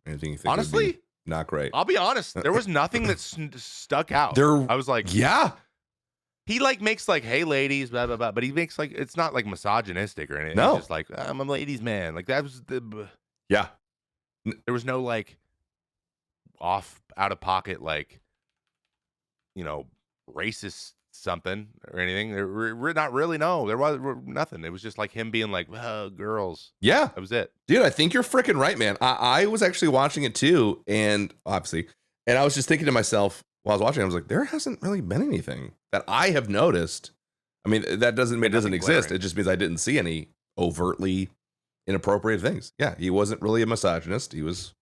Anything you think would Honestly, be not great? I'll be honest. There was nothing that stuck out. There- I was like, Yeah. he like makes like, hey ladies, blah blah blah. But he makes like it's not like misogynistic or anything. No. He's just like I'm a ladies' man. Like that was the. Yeah. There was no like out of pocket like, racist something or anything. Not really. No, there was nothing. It was just like him being like, girls. Yeah. That was it. Dude, I think you're freaking right, man. I was actually watching it too, and obviously, and I was just thinking to myself while I was watching, I was like, there hasn't really been anything that I have noticed. I mean, that doesn't mean it doesn't exist. glaring. It just means I didn't see any overtly inappropriate things. Yeah, he wasn't really a misogynist. He was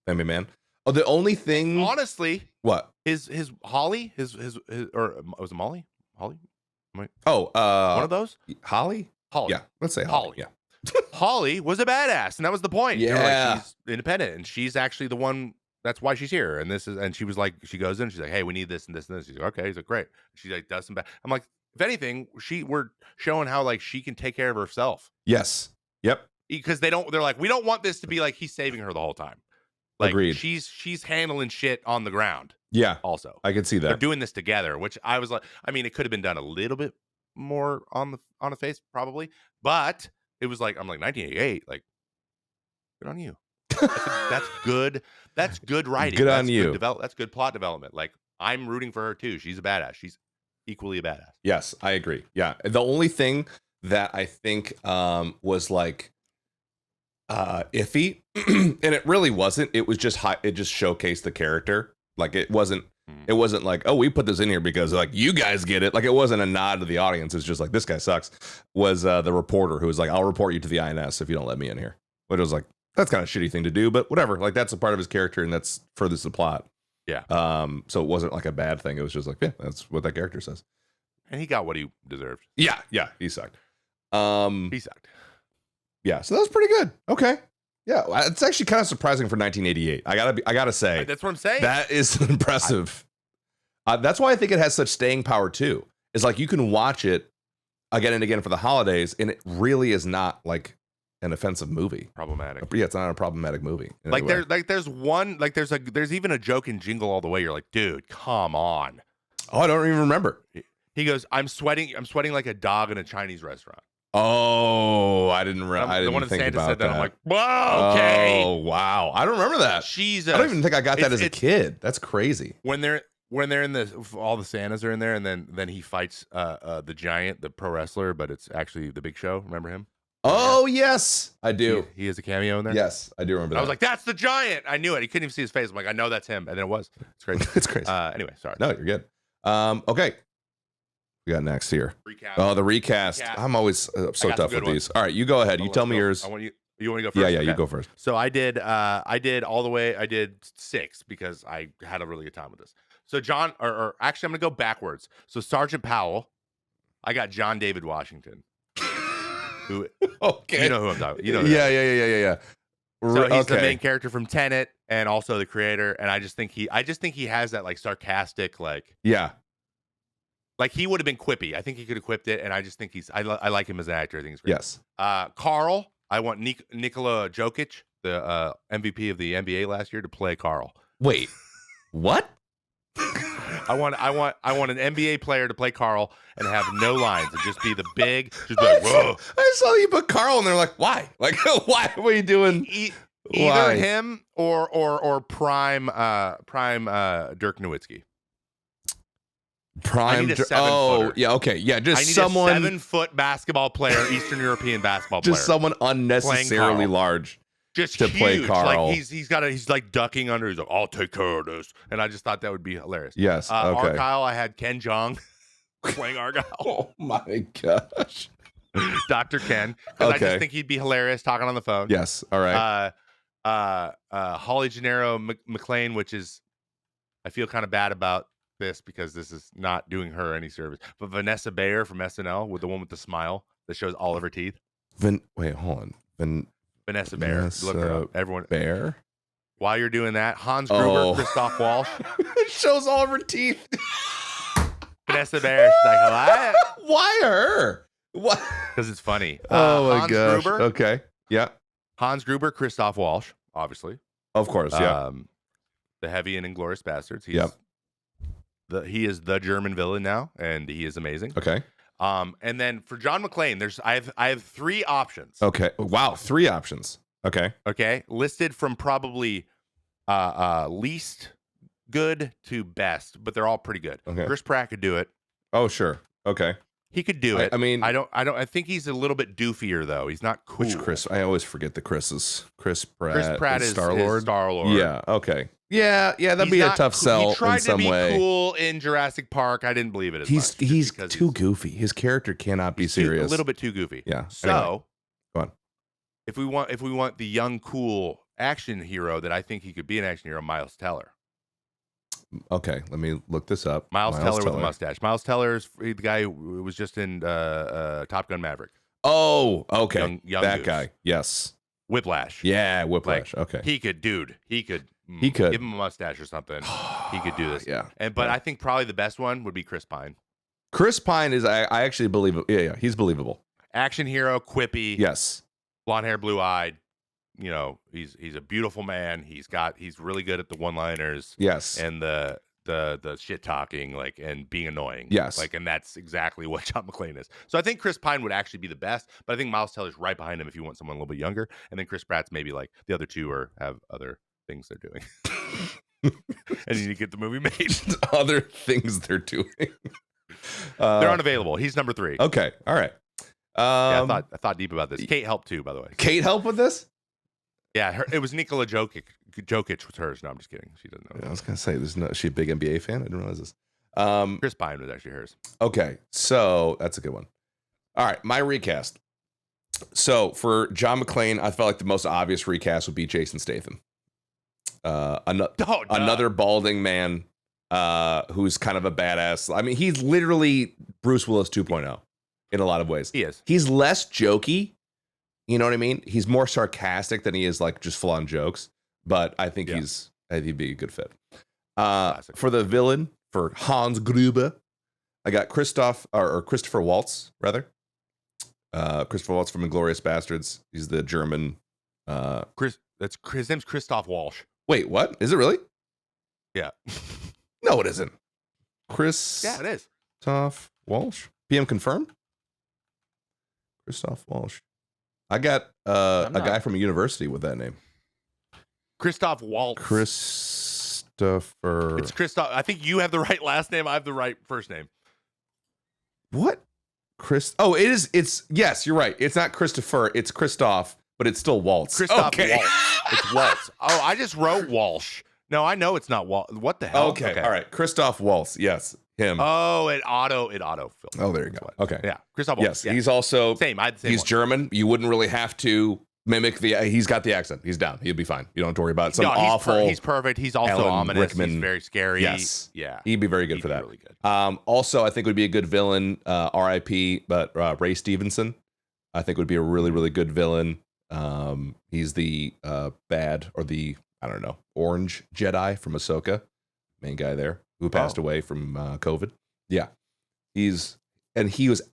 family man. Oh, the only thing. Honestly, What? his Holly, his or was it Molly? Holly? Oh, One of those? Holly. Holly. Yeah, let's say Holly. Holly. Yeah. Holly was a badass, and that was the point. Yeah. Like, she's independent, and she's actually the one. That's why she's here. And she was like, she goes in, she's like, hey, we need this and this and this. She's like, okay. He's like, great. She like does some bad. I'm like, if anything, we're showing how like she can take care of herself. Yes. Yep. Because they're like, we don't want this to be like he's saving her the whole time. Like Agreed. she's handling shit on the ground. Yeah. Also, I can see they're that. doing this together, which I was like, I mean, it could have been done a little bit more on the face probably, but it was like, I'm like 1988, like good on you. That's good. That's good writing. Good that's on you. That's good plot development. Like I'm rooting for her too. She's a badass. She's equally a badass. Yes, I agree. Yeah. The only thing that I think was like iffy, and it really wasn't. It was just it just showcased the character. Like it wasn't. It wasn't like, oh, we put this in here because like you guys get it. Like it wasn't a nod to the audience. It's just like, this guy sucks. Was the reporter who was like, I'll report you to the INS if you don't let me in here. But it was like, that's kind of a shitty thing to do, but whatever. Like that's a part of his character and that's furthers the plot. Yeah. So it wasn't like a bad thing. It was just like, yeah, that's what that character says. And he got what he deserved. Yeah, he sucked. He sucked. Yeah, so that was pretty good. Okay. Yeah, it's actually kind of surprising for 1988. I gotta say. That's what I'm saying. That is impressive. That's why I think it has such staying power too. Is like you can watch it again and again for the holidays, and it really is not like an offensive movie. Problematic. Yeah, it's not a problematic movie. Like there's even a joke in Jingle All the Way. You're like, dude, come on. Oh, I don't even remember. He goes, I'm sweating like a dog in a Chinese restaurant. Oh, I didn't think about that. I'm like, wow, okay. Oh, wow. I don't remember that. Jesus. I don't even think I got that as a kid. That's crazy. When they're in all the Santas are in there, and then he fights the giant, the pro wrestler, but it's actually the Big Show. Remember him? Oh, yes, I do. He has a cameo in there. Yes, I do remember that. I was like, that's the giant. I knew it. He couldn't even see his face. I'm like, I know that's him. And then it was. It's crazy. It's crazy. Anyway, sorry. No, you're good. Okay. We got next here. Recap. Oh, the recast. I'm always so tough with these. All right, you go ahead. You tell me yours. You want to go first? Yeah, Okay. you go first. So I did all the way. I did 6 because I had a really good time with this. So John, or actually, I'm gonna go backwards. So Sergeant Powell, I got John David Washington. Who? Okay. You know who I'm talking. You know. Yeah. So he's the main character from Tenet, and also the creator. And I just think he has that like sarcastic like. Yeah. Like he would have been quippy. I think he could have quipped it, and I just think I like him as an actor. I think he's great. Yes. Carl, I want Nikola Jokic, the MVP of the NBA last year, to play Carl. Wait, what? I want an NBA player to play Carl and have no lines and just be the big, just be like, whoa. I saw you put Carl, and they're like, why? Like, why? What are you doing? Either him or prime Dirk Nowitzki. Prime. I need a 7-footer. Yeah, okay, yeah, just I need someone a 7-foot basketball player, Eastern European basketball player, just someone unnecessarily large, just to huge. play Carl. Like he's like ducking under. He's like, I'll take care of this, and I just thought that would be hilarious. Yes. Okay. Argyle, I had Ken Jeong playing Argyle. Oh my gosh. Dr. Ken, because I Okay. just think he'd be hilarious talking on the phone. Yes. All right. Holly Gennaro McLean, which is I feel kind of bad about this because this is not doing her any service. But Vanessa Bayer from SNL, with the one with the smile that shows all of her teeth. Wait, hold on. Vanessa Bayer. Look her up. Everyone. Bear. While you're doing that, Hans Gruber, Christoph Waltz. It shows all of her teeth. Vanessa Bayer. She's like, hello. Why her? What? Because it's funny. Oh my Hans gosh. Gruber, Okay. Yeah. Hans Gruber, Christoph Waltz, obviously. Of course. Yeah. The Heavy and Inglourious Bastards. Yep. He is the German villain now, and he is amazing. Okay. And then for John McClane, I have 3 options. Okay. Wow. 3 options. Okay. Okay, listed from probably least good to best, but they're all pretty good. Okay. Chris Pratt could do it. Oh, sure. Okay. He could do it. I mean, I think he's a little bit doofier though. He's not cool. Which Chris? I always forget the Chris's. Chris Pratt. Chris Pratt is Star-Lord. Star-Lord. Yeah. Okay. Yeah. That'd be a tough sell He tried in some to be way. cool in Jurassic Park. I didn't believe it. He's too goofy. His character cannot be serious. A little bit too goofy. Yeah. So, anyway, go on. If we want the young cool action hero that I think he could be an action hero, Miles Teller. Okay, let me look this up. Miles Teller with a mustache. Miles Teller is the guy who was just in Top Gun Maverick. Oh, okay. Young that Goose. guy. Yes. Whiplash. Yeah, Whiplash. Like, okay. He could could. give him a mustache or something. He could do this. Yeah. But I think probably the best one would be Chris Pine. Chris Pine is I actually believe. Yeah, he's believable. Action hero, quippy. Yes. Blonde hair, blue eyed. You know, he's a beautiful man. He's really good at the one-liners. Yes. And the shit talking, like, and being annoying. Yes. Like, and that's exactly what John McClane is. So I think Chris Pine would actually be the best, but I think Miles Teller's right behind him if you want someone a little bit younger. And then Chris Pratt's maybe like the other two have other things they're doing. And you need to get the movie made. Other things they're doing. They're unavailable. He's number 3. Okay. All right. Yeah, I thought deep about this. Kate helped too, by the way. Kate helped with this? Yeah, it was Nikola Jokic. Jokic was hers. No, I'm just kidding. She doesn't know. I was gonna say, is she a big NBA fan? I didn't realize this. Chris Pine was actually hers. Okay, so that's a good one. All right, my recast. So for John McClane, I felt like the most obvious recast would be Jason Statham. Another balding man who's kind of a badass. I mean, he's literally Bruce Willis 2.0 in a lot of ways. He is. He's less jokey. You know what I mean? He's more sarcastic than he is like just full on jokes. But I think he'd be a good fit. For the villain, for Hans Gruber, I got Christopher Waltz, rather. Christopher Waltz from Inglourious Bastards. He's the German. His name's Christoph Waltz. Wait, what? Is it really? Yeah. No, it isn't. Yeah, it is. Christoph Waltz. PM confirmed. Christoph Waltz. I got a guy from a university with that name. Christoph Waltz. Christopher. It's Christoph. I think you have the right last name. I have the right first name. What? Oh, it is. It's yes, you're right. It's not Christopher. It's Christoph, but it's still Waltz. Christoph Waltz. It's Waltz. Oh, I just wrote Walsh. No, I know it's not Waltz. What the hell? Okay. All right. Christoph Waltz. Yes, him. Oh, it auto filled. Oh, there you go. Okay. Yeah, Christoph Waltz. Yes, he's also same. I had the same. He's one. German. You wouldn't really have to mimic he's got the accent. He's down. He'll be fine. You don't have to worry about some awful. He's perfect. He's also Alan ominous. Rickman. He's very scary. Yes. Yeah. He'd be very good for that. Really good. Also, I think would be a good villain. R.I.P. But Ray Stevenson, I think would be a really, really good villain. He's the bad or the orange Jedi from Ahsoka, main guy there who passed away from COVID. Yeah, he was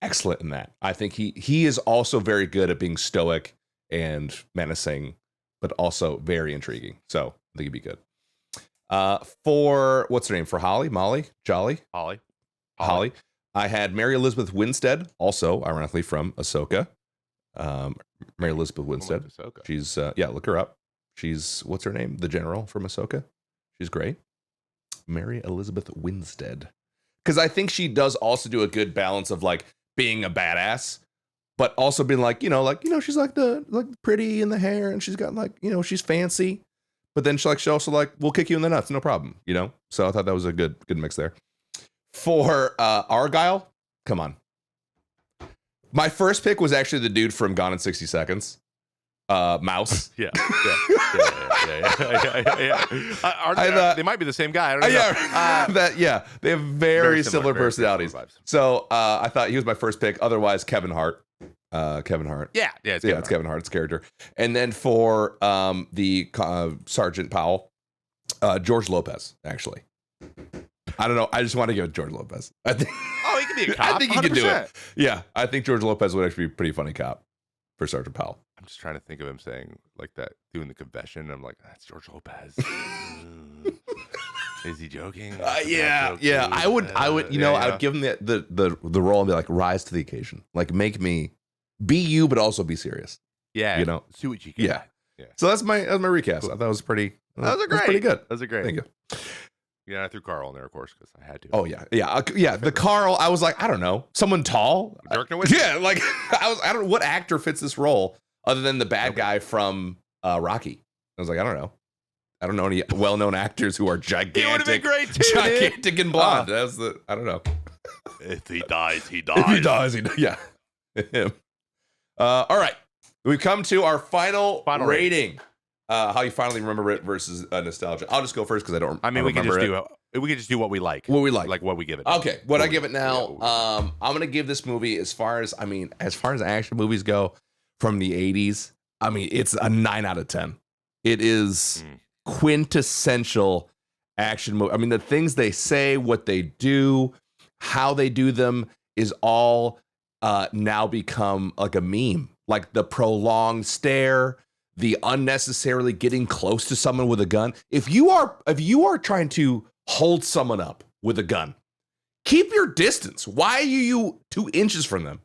excellent in that. I think he is also very good at being stoic and menacing, but also very intriguing. So I think he'd be good. For what's her name? For Holly, Jolly, Holly. I had Mary Elizabeth Winstead, also ironically from Ahsoka. Mary Elizabeth Winstead. She's look her up. She's what's her name? The general from Ahsoka. She's great. Mary Elizabeth Winstead. Because I think she does also do a good balance of like being a badass, but also being like, she's like pretty in the hair and she's got like, she's fancy, but then she also like, we'll kick you in the nuts, no problem, So I thought that was a good mix there. For Argyle, come on. My first pick was actually the dude from Gone in 60 Seconds. Mouse. Yeah. They might be the same guy. I don't know. They have very similar personalities. So I thought he was my first pick. Otherwise, Kevin Hart. It's Kevin Hart's character. And then for the Sergeant Powell, George Lopez. Actually, I don't know. I just want to give it George Lopez. I think. Oh, he could be a cop. I think he could do it. Yeah, I think George Lopez would actually be a pretty funny cop for Sergeant Powell. I'm just trying to think of him saying like that, doing the confession. I'm like, that's George Lopez. Is he joking? Yeah. I would. I would give him the role and be like, rise to the occasion. Like, make me be you, but also be serious. Yeah. See what you can. Yeah. So that's my recast. Cool. I thought it was pretty. That was pretty good. That was great. Thank you. Yeah, I threw Carl in there, of course, because I had to. Oh yeah. The Carl. I was like, I don't know, someone tall. Yeah, like I don't know what actor fits this role other than the bad guy from Rocky. I was like, I don't know any well-known actors who are gigantic. He would have been great too. Gigantic and blonde. I don't know. If he dies, he dies. If he dies, yeah. Him. All right, we've come to our final rating. How you finally remember it versus nostalgia. I'll just go first because I don't. I mean, we can just do what we like. What we like, like what we give it. Okay, what I give it now. I'm gonna give this movie as far as action movies go from the 80s. I mean, it's a 9 out of 10. It is quintessential action movie. I mean, the things they say, what they do, how they do them is all now become like a meme. Like the prolonged stare, the unnecessarily getting close to someone with a gun. If you are trying to hold someone up with a gun, keep your distance. Why are you 2 inches from them?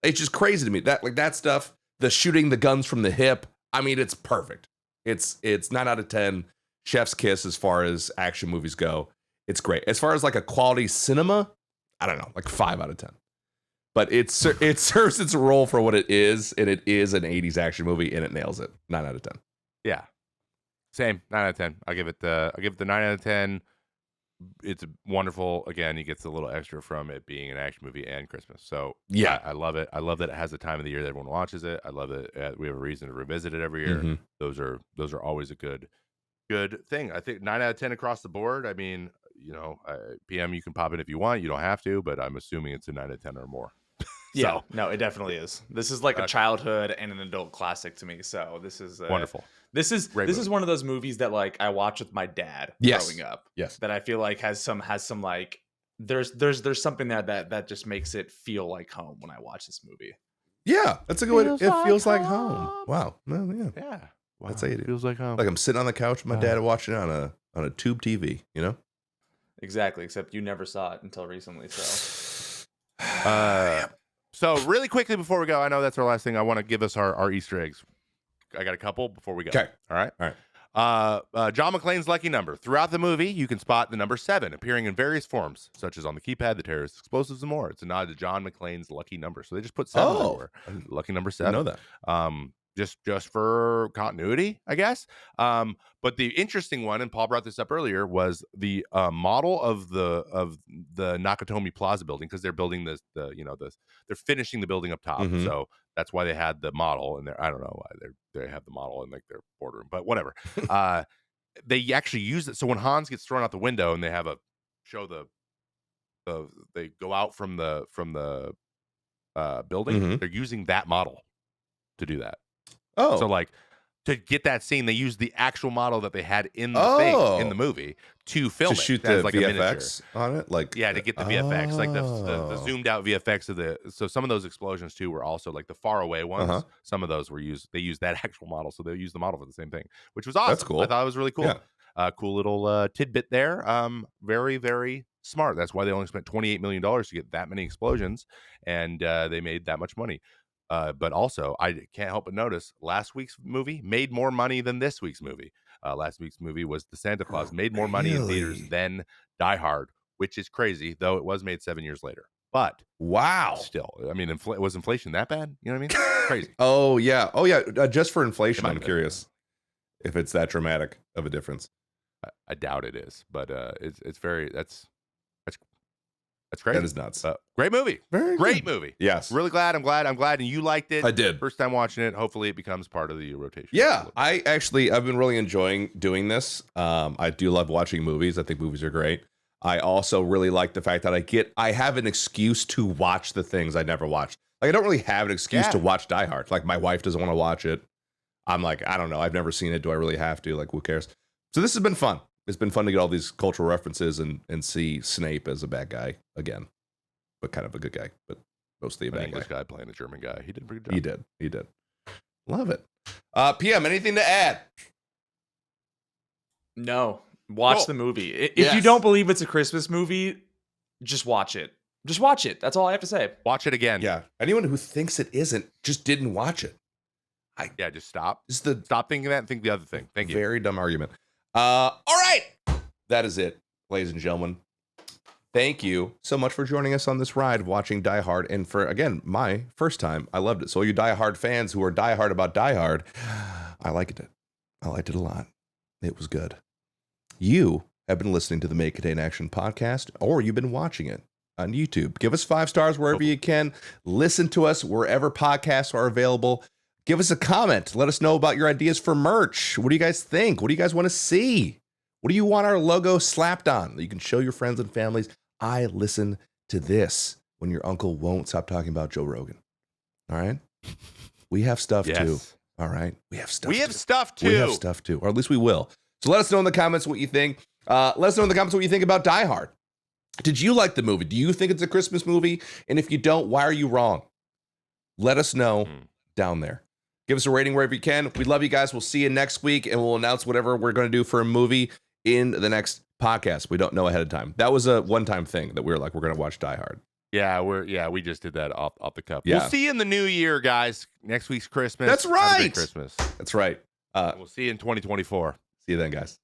It's just crazy to me. That stuff, the shooting the guns from the hip. I mean, it's perfect. It's 9 out of 10. Chef's kiss as far as action movies go. It's great. As far as like a quality cinema, I don't know, like 5 out of 10. But it serves its role for what it is, and it is an 80s action movie, and it nails it. 9 out of 10. Yeah. Same. 9 out of 10. I'll give it the 9 out of 10. It's wonderful. Again, he gets a little extra from it being an action movie and Christmas. So Yeah. I love it. I love that it has a time of the year that everyone watches it. I love that we have a reason to revisit it every year. Mhm. Those are always a good thing. I think 9 out of 10 across the board. I mean, PM, you can pop in if you want. You don't have to, but I'm assuming it's a 9 out of 10 or more. Yeah, no, it definitely is. This is like a childhood and an adult classic to me. So this is Wonderful. This is Great this movie. is one of those movies that like I watched with my dad Yes. growing up. Yes. That I feel like has some like there's something that just makes it feel like home when I watch this movie. Yeah, that's a good way. It feels like home. Wow. Well, yeah. Yeah. Wow. That's how you do. Feels like home. Like I'm sitting on the couch with my dad watching it on a tube TV, Exactly, except you never saw it until recently. So So really quickly before we go, I know that's our last thing. I want to give us our Easter eggs. I got a couple before we go. Okay. All right. All right. John McClane's lucky number. Throughout the movie, you can spot the number 7 appearing in various forms, such as on the keypad, the terrorists, explosives, and more. It's a nod to John McClane's lucky number. So they just put 7 everywhere. Lucky number 7. I know that. Just for continuity, I guess. But the interesting one, and Paul brought this up earlier, was the model of the Nakatomi Plaza building, because they're building they're finishing the building up top. Mhm. So that's why they had the model in there. I don't know why they have the model in like their boardroom, but whatever. They actually use it. So when Hans gets thrown out the window and they have they go out from the building, Mhm. they're using that model to do that. Oh. So like to get that scene, they used the actual model that they had in the thing in the movie to film to it shoot as the like a miniature. VFX on it, like Yeah, to get the VFX, like the Oh. zoomed out VFX of the. So some of those explosions too were also like the far away ones. Uh-huh. Some of those were used. They used that actual model, so they used the model for the same thing, which was awesome. That's cool. I thought it was really cool. Yeah. Cool little tidbit there. Very very smart. That's why they only spent $28 million to get that many explosions, and they made that much money. But also, I can't help but notice last week's movie made more money than this week's movie. Last week's movie was The Santa Claus, made more money in theaters Really? than Die Hard, which is crazy, though it was made 7 years later. But Wow. still, I mean, was inflation that bad? You know what I mean? Crazy. Oh yeah. Just for inflation, It might I'm have been. curious if it's that dramatic of a difference. I doubt it is, but it's very that's crazy. That is nuts. Great movie. Very Great good. movie. Yes. Really glad. I'm glad, and you liked it. I did. First time watching it. Hopefully, it becomes part of the rotation. Yeah, I've been really enjoying doing this. I do love watching movies. I think movies are great. I also really like the fact that I have an excuse to watch the things I never watched. Like I don't really have an excuse to watch Die Hard. Like my wife doesn't want to watch it. I'm like, I don't know. I've never seen it. Do I really have to? Like, who cares? So this has been fun. It's been fun to get all these cultural references and see Snape as a bad guy again, but kind of a good guy, but mostly a An bad English guy. guy playing a German guy. He did a pretty good job. He did. Love it. PM, anything to add? No, watch Cool. the movie. If Yes. you don't believe it's a Christmas movie, just watch it. Just watch it. That's all I have to say. Watch it again. Yeah. Anyone who thinks it isn't just didn't watch it. Yeah, just stop. This is the Stop thinking that and think the other thing. Thank you. very dumb argument. All right. That is it, ladies and gentlemen. Thank you so much for joining us on this ride of watching Die Hard. And for, again, my first time, I loved it. So you Die Hard fans who are Die Hard about Die Hard, I liked it. I liked it a lot. It was good. You have been listening to the May Contain Action podcast, or you've been watching it on YouTube. Give us 5 stars wherever you can. Listen to us wherever podcasts are available. Give us a comment. Let us know about your ideas for merch. What do you guys think? What do you guys want to see? What do you want our logo slapped on that you can show your friends and families? I listen to this when your uncle won't stop talking about Joe Rogan. All right? We have stuff too. All right? We have stuff. We have stuff too. We have stuff too, or at least we will. So let us know in the comments what you think. Let us know in the comments what you think about Die Hard. Did you like the movie? Do you think it's a Christmas movie? And if you don't, why are you wrong? Let us know down there. Give us a rating wherever you can. We love you guys. We'll see you next week, and we'll announce whatever we're going to do for a movie in the next podcast. We don't know ahead of time. That was a one-time thing that we were like, we're going to watch Die Hard. Yeah, we just did that off the cuff. Yeah. We'll see you in the new year, guys. Next week's Christmas. That's Have a great right. Christmas. That's right. We'll see you in 2024. See you then, guys.